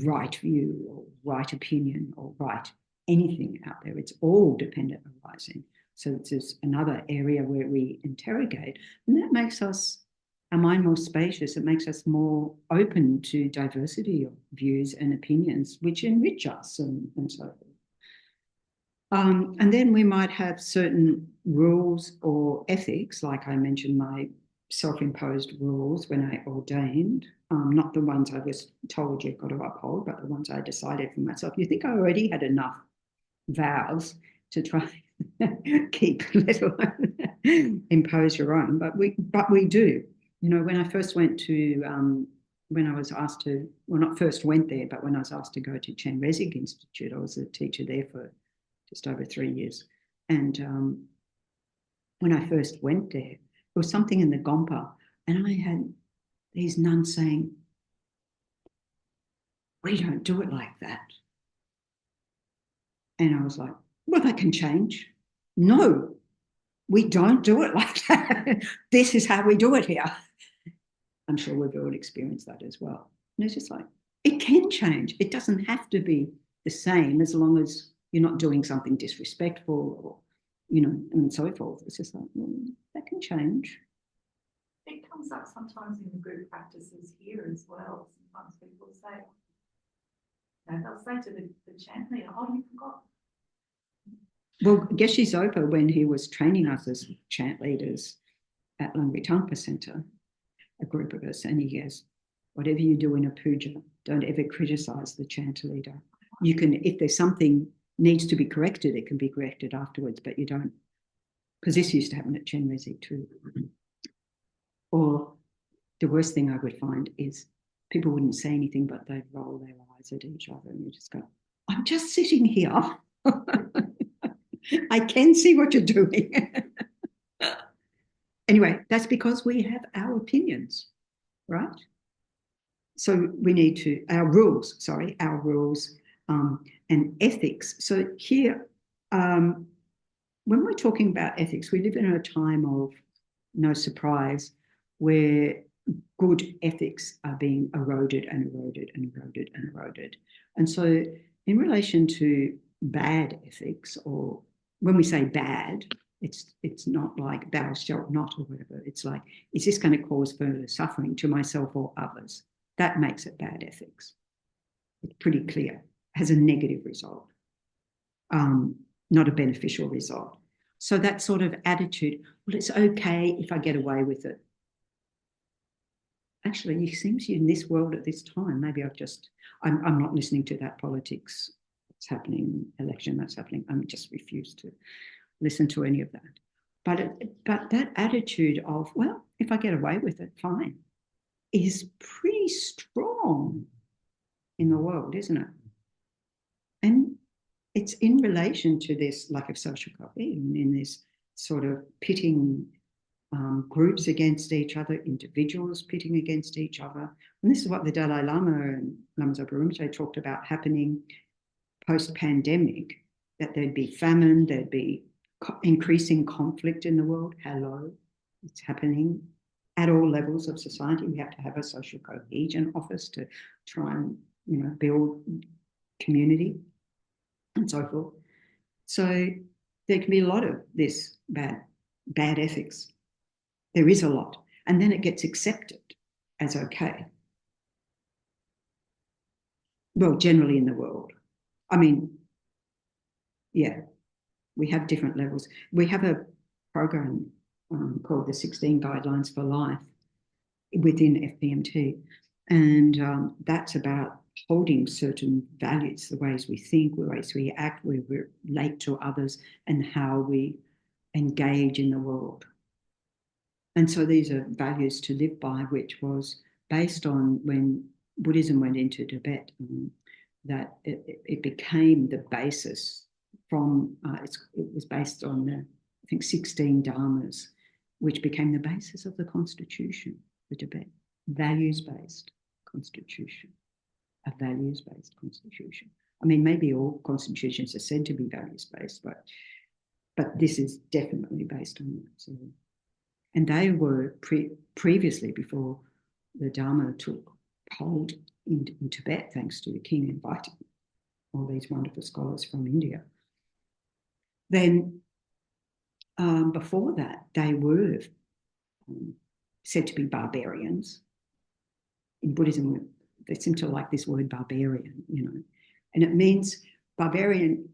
right view or right opinion or right anything out there. It's all dependent arising. So it's just another area where we interrogate, and that makes us, our mind, more spacious. It makes us more open to diversity of views and opinions, which enrich us and so forth. And then we might have certain rules or ethics, like I mentioned, my self-imposed rules when I ordained, not the ones I was told you've got to uphold, but the ones I decided for myself. You think I already had enough vows to try keep, let alone impose your own, but we do. You know, when I first went to, when I was asked to, well, not first went there, but when I was asked to go to Chen Rezig Institute, I was a teacher there for just over 3 years. And when I first went there, there was something in the Gompa, and I had these nuns saying, we don't do it like that. And I was like, well, that can change. No, we don't do it like that. This is how we do it here. I'm sure we've all experienced that as well. And it's just like, it can change. It doesn't have to be the same, as long as you're not doing something disrespectful or, you know, and so forth. It's just like, well, that can change. It comes up sometimes in the group practices here as well. Sometimes people say, you know, they'll say to the chant leader, oh, you forgot. Well, Geshe Zopa, when he was training us as chant leaders at Langri Tangpa Centre, a group of us, and he goes, whatever you do in a puja, don't ever criticize the chant leader. You can, if there's something needs to be corrected, it can be corrected afterwards, but you don't, because this used to happen at Chen Rezi too. Or the worst thing I would find is people wouldn't say anything, but they'd roll their eyes at each other, and you just go, I'm just sitting here. I can see what you're doing. Anyway, that's because we have our opinions, right? So we need to, our rules and ethics. So here, when we're talking about ethics, we live in a time of no surprise where good ethics are being eroded and eroded and eroded and eroded. And so in relation to bad ethics, or when we say bad, it's not like thou shalt not or whatever. It's like, is this going to cause further suffering to myself or others? That makes it bad ethics. It's pretty clear, has a negative result, not a beneficial result. So that sort of attitude, well, it's okay if I get away with it. Actually, it seems in this world at this time, maybe I'm not listening to that politics that's happening, election that's happening. I just refuse to listen to any of that. But that attitude of, well, if I get away with it, fine, is pretty strong in the world, isn't it? And it's in relation to this lack of social cohesion, in this sort of pitting groups against each other, individuals pitting against each other. And this is what the Dalai Lama and Lama Zopa Rinpoche talked about happening post-pandemic, that there'd be famine, there'd be increasing conflict in the world. Hello, it's happening at all levels of society. We have to have a social cohesion office to try and, you know, build community and so forth. So there can be a lot of this bad ethics. There is a lot. And then it gets accepted as okay. Well, generally in the world. I mean, yeah, we have different levels. We have a program called the 16 Guidelines for Life within FPMT. And that's about holding certain values, the ways we think, the ways we act, we relate to others, and how we engage in the world. And so these are values to live by, which was based on when Buddhism went into Tibet, that it became the basis from, it was based on the, I think, 16 dharmas, which became the basis of the constitution for Tibet, values-based constitution, a values-based constitution. I mean, maybe all constitutions are said to be values-based, but this is definitely based on that. So, and they were previously, before the Dharma took hold in Tibet, thanks to the king inviting all these wonderful scholars from India. Then before that, they were said to be barbarians. In Buddhism, they seem to like this word barbarian, you know, and it means barbarian.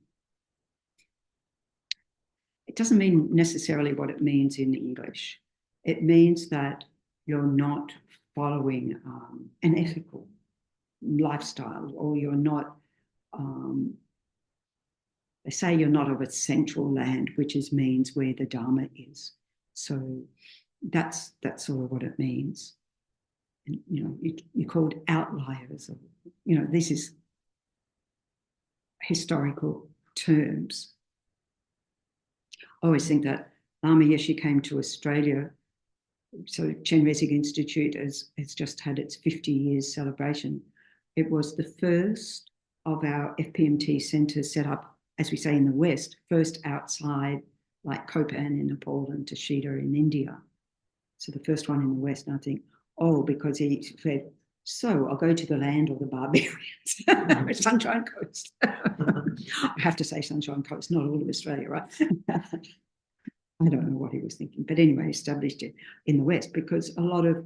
It doesn't mean necessarily what it means in English. It means that you're not following an ethical lifestyle, or you're not, they say you're not of a central land, which means where the Dharma is. So that's sort of what it means. And, you know, you're called outliers. Or, you know, this is historical terms. I always think that Lama Yeshe came to Australia. So Chen Rezig Institute has just had its 50 years celebration. It was the first of our FPMT centres set up, as we say in the West, first outside like Kopan in Nepal and Tashida in India. So the first one in the West, and I think, oh, because he said, so I'll go to the land of the barbarians, Sunshine Coast. I have to say Sunshine Coast, not all of Australia, right? I don't know what he was thinking, but anyway, established it in the West because a lot of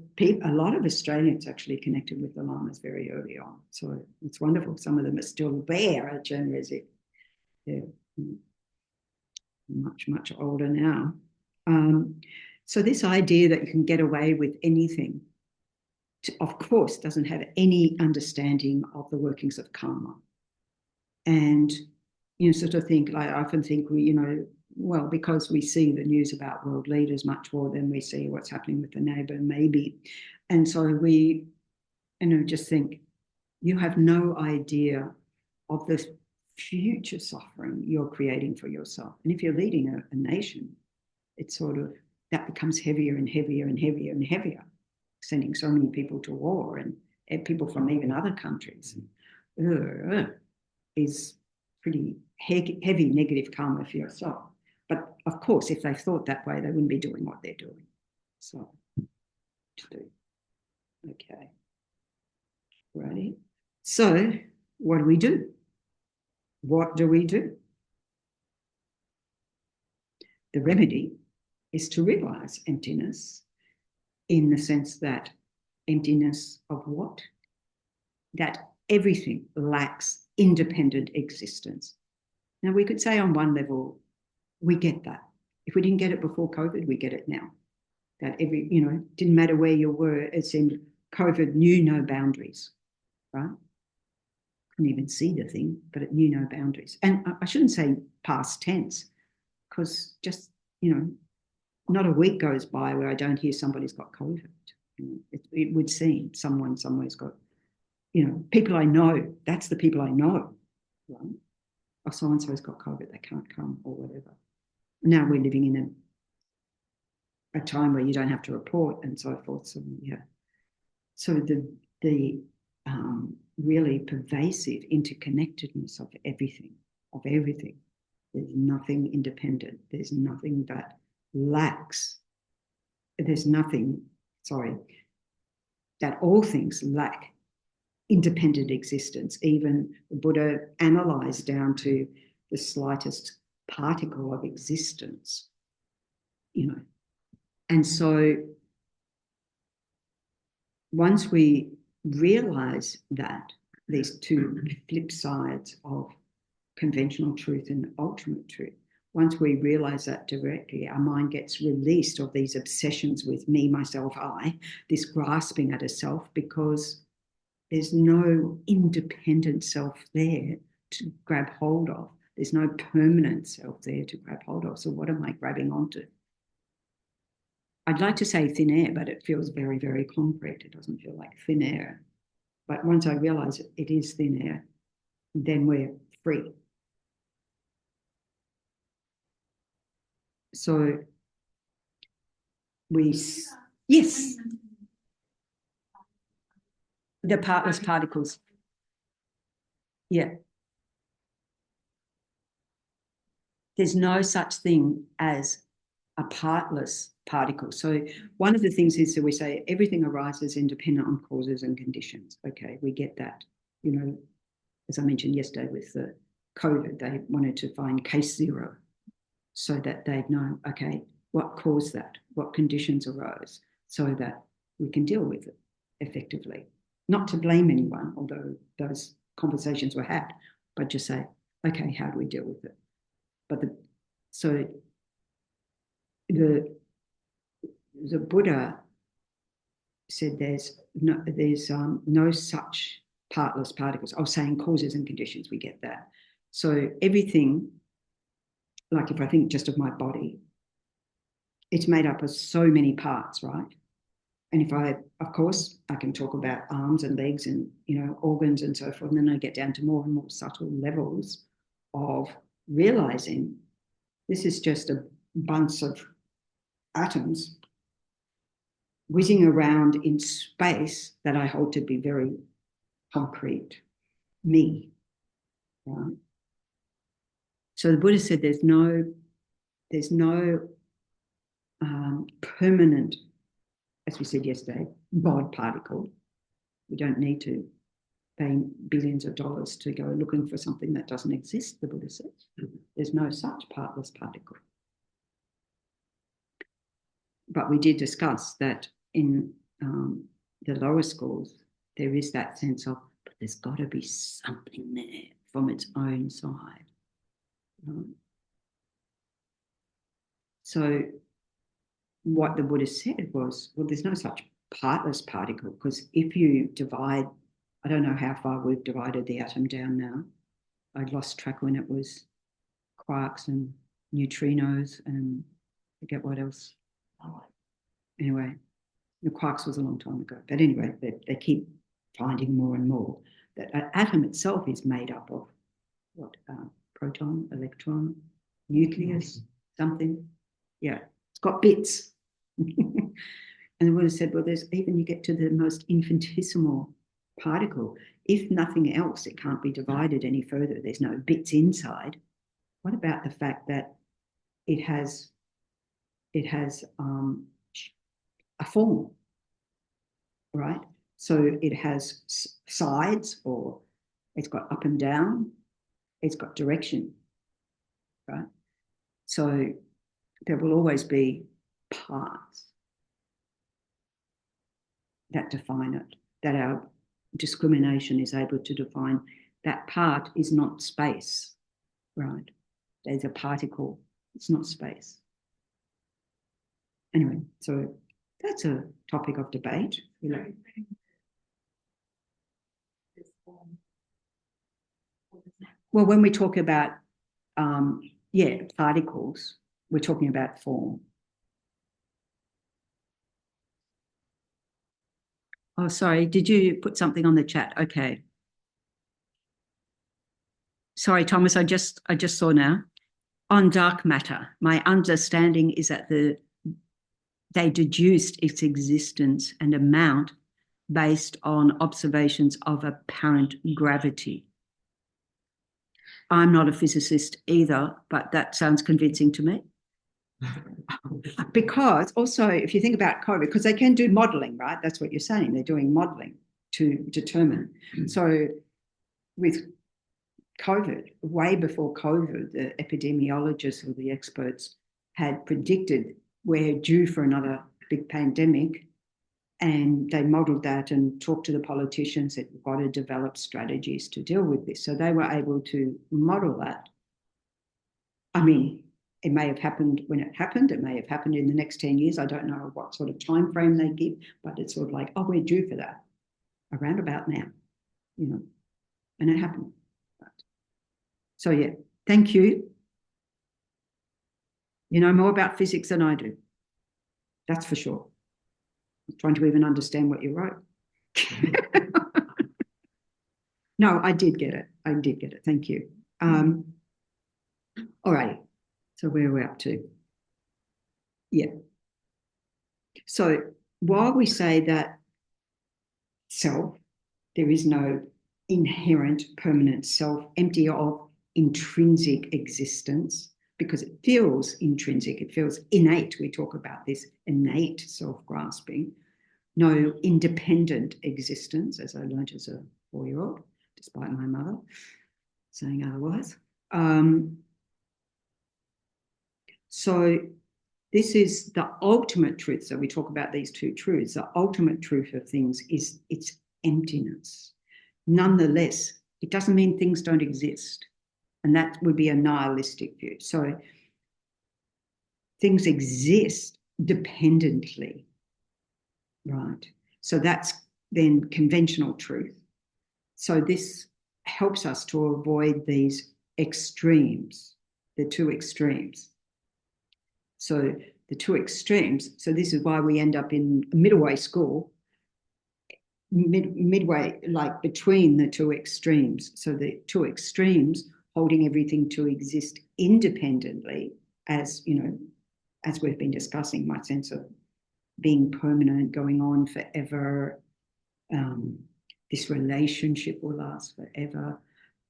Australians actually connected with the Lamas very early on. So it's wonderful. Some of them are still there at Chen Rezig. They're much, much older now. So this idea that you can get away with anything, of course, doesn't have any understanding of the workings of karma. And, you know, sort of think, like, I often think we, you know, well, because we see the news about world leaders much more than we see what's happening with the neighbour, maybe. And so we, you know, just think, you have no idea of the future suffering you're creating for yourself. And if you're leading a nation, it's sort of, that becomes heavier and heavier and heavier and heavier, sending so many people to war and people from even other countries is pretty heavy negative karma for yourself. But of course, if they thought that way, they wouldn't be doing what they're doing. So, to do. Okay. Righty. So, what do we do? What do we do? The remedy is to realize emptiness, in the sense that emptiness of what? That everything lacks independent existence. Now, we could say on one level, we get that. If we didn't get it before COVID, we get it now. That every, you know, didn't matter where you were, it seemed COVID knew no boundaries, right? Couldn't even see the thing, but it knew no boundaries. And I shouldn't say past tense, because just, you know, not a week goes by where I don't hear somebody's got COVID. It would seem someone somewhere's got, you know, people I know, that's the people I know, right? Oh, so-and-so's got COVID, they can't come or whatever. Now we're living in a time where you don't have to report and so forth. So, yeah. So the really pervasive interconnectedness of everything. There's nothing independent. There's nothing that lacks. There's nothing, that all things lack independent existence. Even the Buddha analysed down to the slightest particle of existence, you know. And so once we realise that, these two flip sides of conventional truth and ultimate truth, once we realise that directly, our mind gets released of these obsessions with me, myself, I, this grasping at a self, because there's no independent self there to grab hold of. There's no permanent self there to grab hold of. So what am I grabbing onto? I'd like to say thin air, but it feels very, very concrete. It doesn't feel like thin air. But once I realise it is thin air, then we're free. So yes, the partless particles. Yeah. there's no such thing as a partless particle. So one of the things is that we say everything arises independent on causes and conditions. Okay, we get that. You know, as I mentioned yesterday with the COVID, they wanted to find case zero so that they'd know, okay, what caused that? What conditions arose so that we can deal with it effectively. Not to blame anyone, although those conversations were had, but just say, okay, how do we deal with it? But the Buddha said there's no such partless particles. I was saying causes and conditions, we get that. So everything, like if I think just of my body, it's made up of so many parts, right? And if of course, I can talk about arms and legs and, you know, organs and so forth, and then I get down to more and more subtle levels of realizing this is just a bunch of atoms whizzing around in space that I hold to be very concrete, me. Right? So the Buddha said there's no permanent, as we said yesterday, God particle. We don't need to pay billions of dollars to go looking for something that doesn't exist, the Buddha says. There's no such partless particle. But we did discuss that in the lower schools, there is that sense of, but there's got to be something there from its own side. So what the Buddha said was, well, there's no such partless particle, because if you divide, I don't know how far we've divided the atom down now. I'd lost track when it was quarks and neutrinos and I forget what else. Anyway, the quarks was a long time ago. But anyway, they keep finding more and more that an atom itself is made up of what? Proton, electron, nucleus, something. Yeah, it's got bits. And the Buddha said, well, there's even you get to the most infinitesimal particle. If nothing else, it can't be divided any further. There's no bits inside. What about the fact that it has a form, right? So it has sides, or it's got up and down, it's got direction, right? So there will always be parts that define it, that our discrimination is able to define. That part is not space, right? There's a particle, it's not space. Anyway, so that's a topic of debate. You know. Well, when we talk about, particles, we're talking about form. Oh, sorry, did you put something on the chat? Okay. Sorry, Thomas, I just saw now. On dark matter, my understanding is that they deduced its existence and amount based on observations of apparent gravity. I'm not a physicist either, but that sounds convincing to me. Because also, if you think about COVID, because they can do modelling, right? That's what you're saying. They're doing modelling to determine. So with COVID, way before COVID, the epidemiologists or the experts had predicted we're due for another big pandemic, and they modelled that and talked to the politicians that we've got to develop strategies to deal with this. So they were able to model that. I mean, it may have happened when it happened. It may have happened in the next 10 years. I don't know what sort of time frame they give, but it's sort of like, oh, we're due for that around about now, you know, and it happened. So, yeah, thank you. You know more about physics than I do. That's for sure. I'm trying to even understand what you wrote. No, I did get it. I did get it. Thank you. All right. So where are we up to? Yeah. So while we say that self, there is no inherent permanent self, empty of intrinsic existence, because it feels intrinsic, it feels innate. We talk about this innate self-grasping, no independent existence, as I learned as a 4-year-old, despite my mother saying otherwise. So this is the ultimate truth. So we talk about these two truths. The ultimate truth of things is its emptiness. Nonetheless, it doesn't mean things don't exist. And that would be a nihilistic view. So things exist dependently, right? So that's then conventional truth. So this helps us to avoid these extremes, the two extremes. So the two extremes, so this is why we end up in middle way school, midway, like between the two extremes. So the two extremes holding everything to exist independently, as you know, as we've been discussing, my sense of being permanent, going on forever, this relationship will last forever,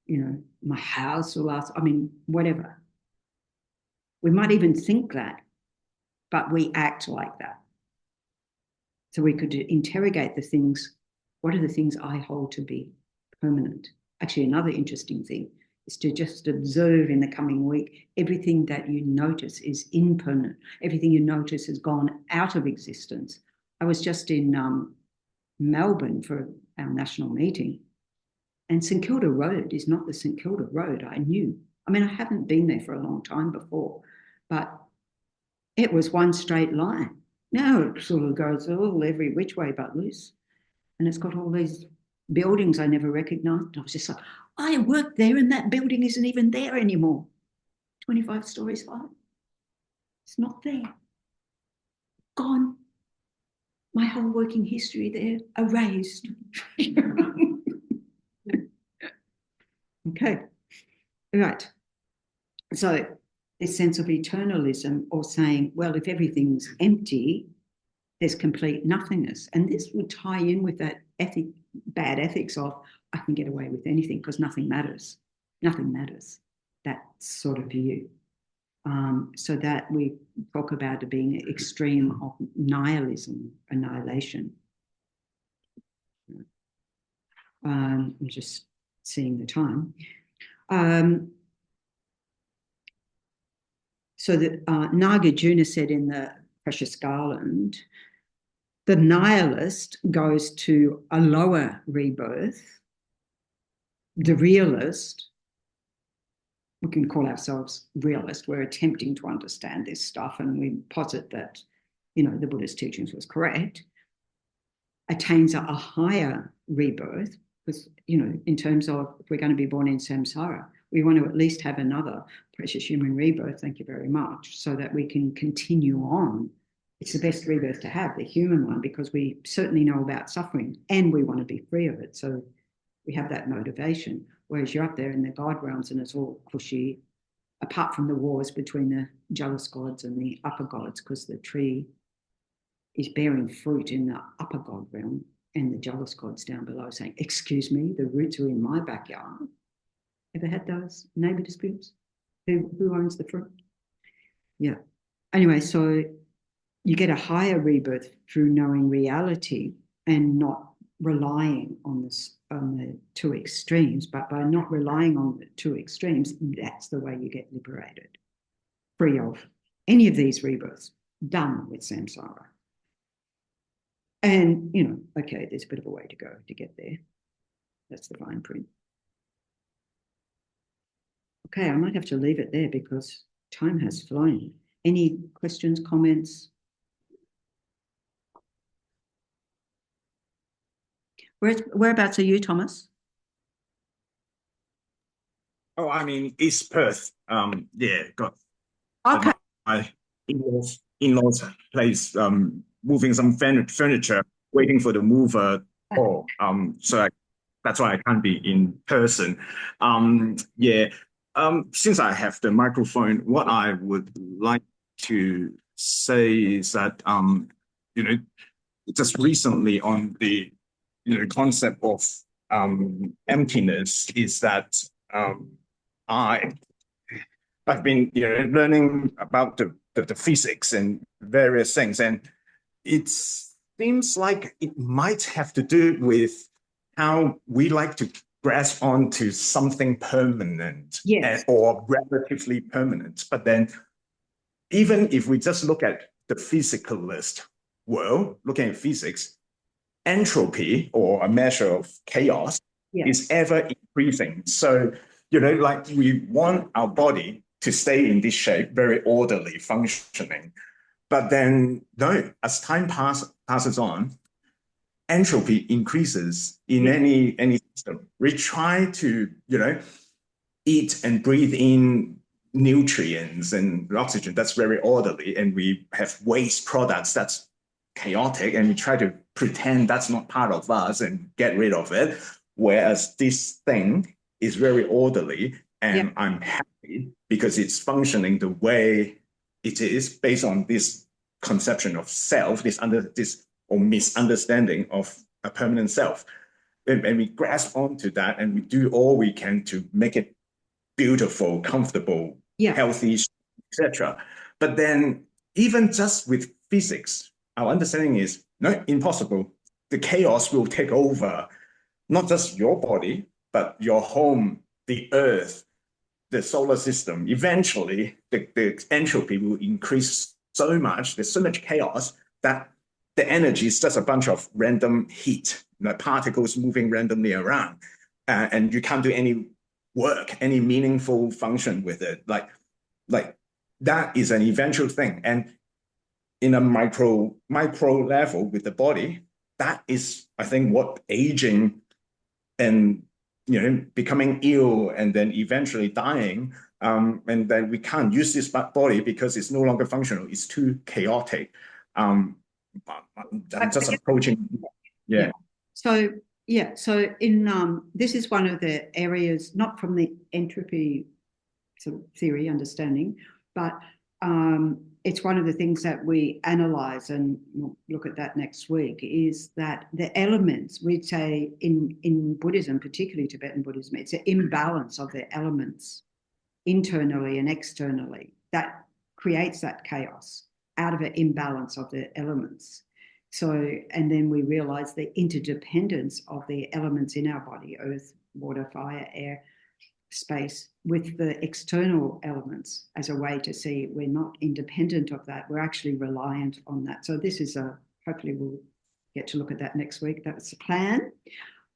you know, my house will last, I mean, whatever. We might even think that, but we act like that. So we could interrogate the things. What are the things I hold to be permanent? Actually, another interesting thing is to just observe in the coming week, everything that you notice is impermanent. Everything you notice has gone out of existence. I was just in Melbourne for our national meeting, and St Kilda Road is not the St Kilda Road I knew. I mean, I haven't been there for a long time before, but it was one straight line. Now it sort of goes all every which way but loose. And it's got all these buildings I never recognised. I was just like, I worked there and that building isn't even there anymore. 25 stories high. It's not there. Gone. My whole working history there, erased. Okay. Right. So this sense of eternalism, or saying, well, if everything's empty, there's complete nothingness. And this would tie in with that bad ethics of, I can get away with anything because nothing matters. Nothing matters. That sort of view. So that we talk about it being an extreme of nihilism, annihilation. I'm just seeing the time. So that Nagarjuna said in the Precious Garland, the nihilist goes to a lower rebirth. The realist, we can call ourselves realist, we're attempting to understand this stuff and we posit that, you know, the Buddha's teachings was correct, attains a higher rebirth because, you know, in terms of if we're going to be born in samsara, we want to at least have another precious human rebirth, thank you very much, so that we can continue on. It's the best rebirth to have, the human one, because we certainly know about suffering and we want to be free of it. So we have that motivation. Whereas you're up there in the God realms and it's all cushy, apart from the wars between the jealous gods and the upper gods, because the tree is bearing fruit in the upper God realm and the jealous gods down below saying, excuse me, the roots are in my backyard. Ever had those neighbour disputes? Who owns the fruit? Yeah. Anyway, so you get a higher rebirth through knowing reality and not relying on the two extremes. But by not relying on the two extremes, that's the way you get liberated, free of any of these rebirths, done with samsara. And, you know, okay, there's a bit of a way to go to get there. That's the fine print. Okay, I might have to leave it there because time has flown. Any questions, comments? Whereabouts are you, Thomas? Oh, I'm in East Perth. Yeah, got Okay. my in-laws place, moving some furniture, waiting for the mover call. That's why I can't be in person. Yeah. Since I have the microphone, what I would like to say is that you know, just recently on the concept of emptiness is that I I've been learning about the physics and various things, and it seems like it might have to do with how we like to grasp onto something permanent, Yes. or relatively permanent. But then, even if we just look at the physicalist world, looking at physics, entropy, or a measure of chaos, Yes. is ever increasing. So, like we want our body to stay in this shape, very orderly, functioning. But then, no, as time passes on, entropy increases in any system. We try to, eat and breathe in nutrients and oxygen that's very orderly, and we have waste products that's chaotic, and we try to pretend that's not part of us and get rid of it. Whereas this thing is very orderly, and I'm happy because it's functioning the way it is based on this conception of self, this or misunderstanding of a permanent self. And we grasp onto that, and we do all we can to make it beautiful, comfortable, healthy, etc. But then, even just with physics, our understanding is no, impossible. The chaos will take over not just your body, but your home, the earth, the solar system. Eventually, the entropy will increase so much, there's so much chaos that the energy is just a bunch of random heat, particles moving randomly around. And you can't do any work, any meaningful function with it. Like that is an eventual thing. And in a micro level with the body, that is, I think, what aging and becoming ill and then eventually dying, and then we can't use this body because it's no longer functional. It's too chaotic. I'm just approaching. So in this is one of the areas, not from the entropy sort of theory understanding, but it's one of the things that we analyze, and we'll look at that next week, is that the elements, we'd say in Buddhism, particularly Tibetan Buddhism, it's an imbalance of the elements internally and externally that creates that chaos out of an imbalance of the elements. So, and then we realize the interdependence of the elements in our body, earth, water, fire, air, space, with the external elements as a way to see we're not independent of that, we're actually reliant on that. So this is hopefully we'll get to look at that next week. That's the plan.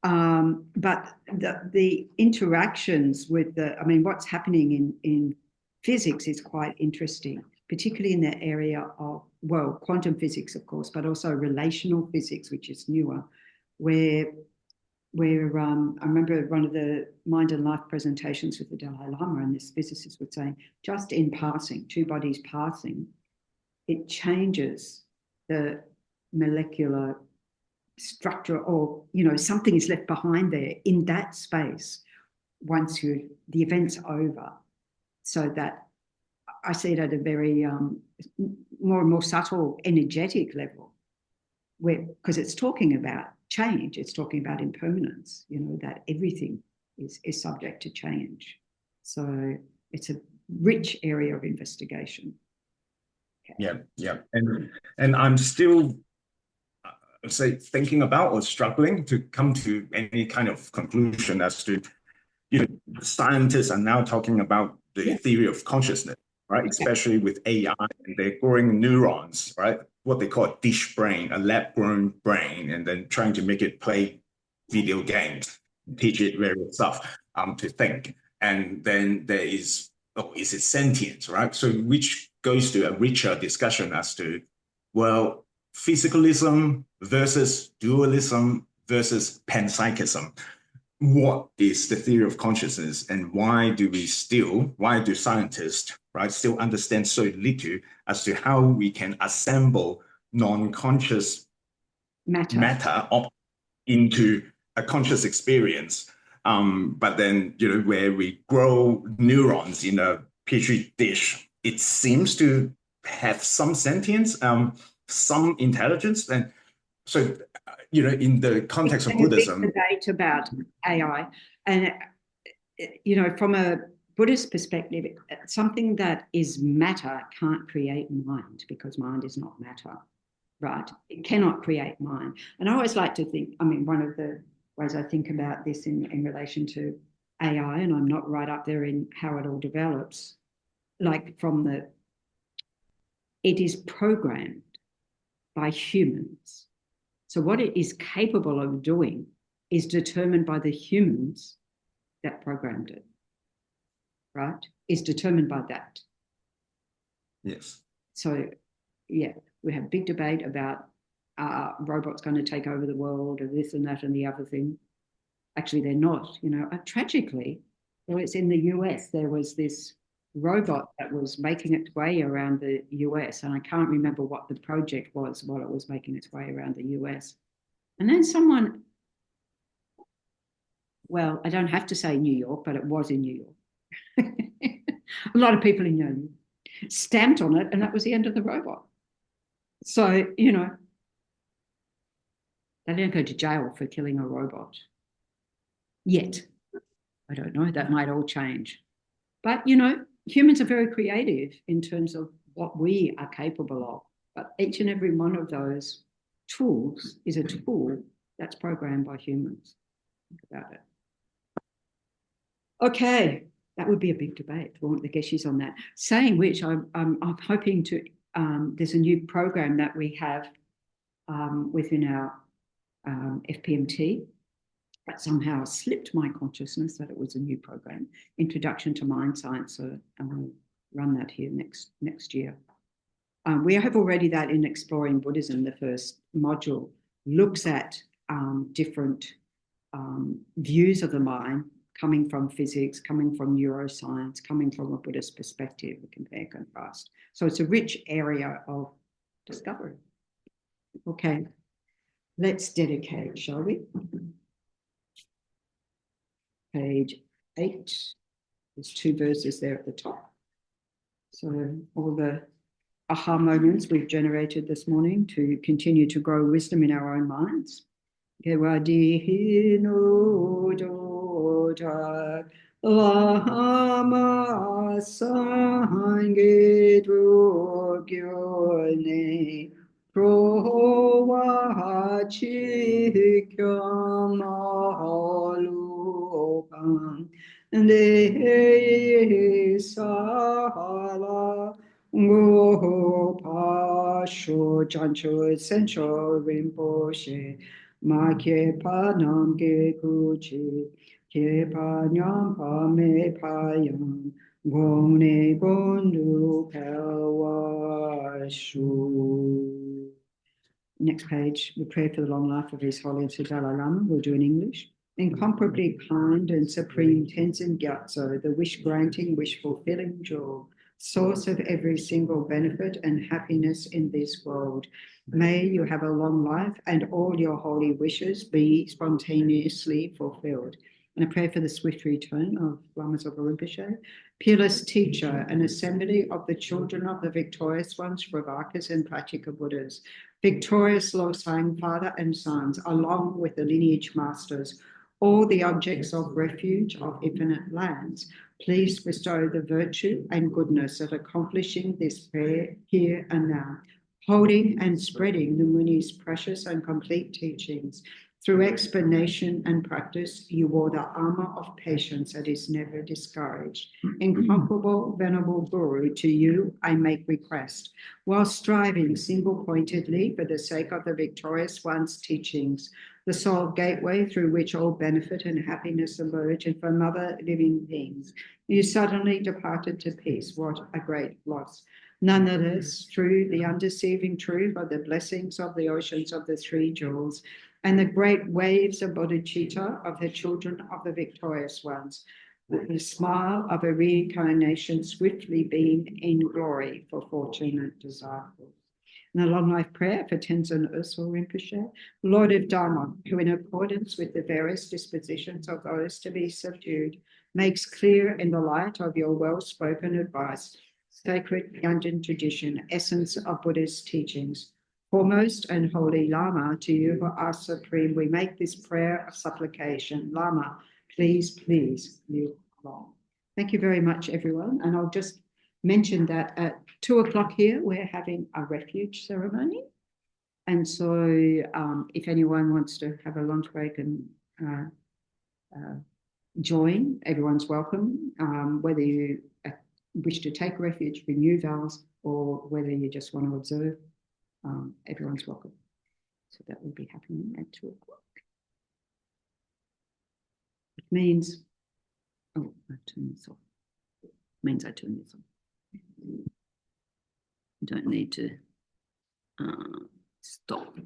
But the interactions with what's happening in physics is quite interesting, particularly in the area of, well, quantum physics, of course, but also relational physics, which is newer, where I remember one of the Mind and Life presentations with the Dalai Lama, and this physicist was saying, just in passing, two bodies passing, it changes the molecular structure, or something is left behind there in that space once the event's over. So that I see it at a very more and more subtle energetic level, because it's talking about change, it's talking about impermanence, that everything is subject to change. So it's a rich area of investigation. Okay. Yeah. And I'm still thinking about or struggling to come to any kind of conclusion as to, scientists are now talking about the theory of consciousness, right? Especially with AI, and they're growing neurons, right? What they call a dish brain, a lab-grown brain, and then trying to make it play video games, teach it various stuff to think. And then there is it sentient, right? So which goes to a richer discussion as to, well, physicalism versus dualism versus panpsychism. What is the theory of consciousness, and why do scientists, right, still understand so little as to how we can assemble non-conscious matter into a conscious experience? But then, where we grow neurons in a petri dish, it seems to have some sentience, some intelligence. And so, in the context of Buddhism, a big debate about AI, and from a Buddhist perspective, something that is matter can't create mind because mind is not matter, right? It cannot create mind. And I always like to think, I mean, one of the ways I think about this in relation to AI, and I'm not right up there in how it all develops, like it is programmed by humans. So what it is capable of doing is determined by the humans that programmed it, right? Is determined by that. Yes. So, yeah, we have big debate about robots going to take over the world or this and that and the other thing. Actually, they're not, you know. Tragically, it's in the US, there was this robot that was making its way around the US, and I can't remember what the project was while it was making its way around the US. And then someone, well, I don't have to say New York, but it was in New York. A lot of people in New York stamped on it, and that was the end of the robot. So, you know, they didn't go to jail for killing a robot yet. I don't know, that might all change. But, you know, humans are very creative in terms of what we are capable of. But each and every one of those tools is a tool that's programmed by humans. Think about it. Okay, that would be a big debate. I want the Geshes on that. Saying which, I'm hoping to, there's a new program that we have within our FPMT that somehow slipped my consciousness that it was a new program, Introduction to Mind Science. So I'm going to run that here next year. We have already that in Exploring Buddhism. The first module looks at different views of the mind, coming from physics, coming from neuroscience, coming from a Buddhist perspective, compare, contrast. So it's a rich area of discovery. Okay, let's dedicate, shall we? Page 8. There's 2 verses there at the top. So all the aha moments we've generated this morning to continue to grow wisdom in our own minds. Lama Sange Drugyone Provachikyamahalupam De Sala Pasho Chancho Sencho Rinpoche Ma Ke Panam Ge Kuchi Ke Panyam Pame Payam Gone Gondu Kawashu. Next page, we pray for the long life of His Holiness the Dalai Lama. We'll do in English. Incomparably kind and supreme Tenzin Gyatso, the wish-granting, wish-fulfilling jewel, source of every single benefit and happiness in this world. May you have a long life and all your holy wishes be spontaneously fulfilled. And I pray for the swift return of Lama Zopa Rinpoche, peerless teacher, an assembly of the children of the victorious ones, Shravakas and Pratyeka Buddhas, victorious Losang father and sons, along with the lineage masters, all the objects of refuge of infinite lands. Please bestow the virtue and goodness of accomplishing this prayer here and now, holding and spreading the Muni's precious and complete teachings. Through explanation and practice, you wore the armor of patience that is never discouraged. Incomparable, venerable Guru, to you I make request, while striving single-pointedly for the sake of the victorious one's teachings, the sole gateway through which all benefit and happiness emerge, and from other living beings. You suddenly departed to peace. What a great loss. Nonetheless, through the undeceiving truth of the blessings of the oceans of the 3 jewels, and the great waves of bodhicitta of the children of the victorious ones, with the smile of a reincarnation swiftly beam in glory for fortunate disciples. And a long life prayer for Tenzin Ursul Rinpoche, Lord of Dharma, who in accordance with the various dispositions of those to be subdued, makes clear in the light of your well-spoken advice, sacred Yanjin tradition, essence of Buddhist teachings. Foremost and holy Lama, to you who are supreme, we make this prayer of supplication. Lama, please, please live long. Thank you very much, everyone. And I'll just mention that at 2 o'clock here, we're having a refuge ceremony. And so if anyone wants to have a lunch break and join, everyone's welcome, whether you wish to take refuge, renew vows, or whether you just want to observe, everyone's welcome. So that will be happening at 2 o'clock. It means, oh, I turn this off. It means I turn this off. You don't need to stop.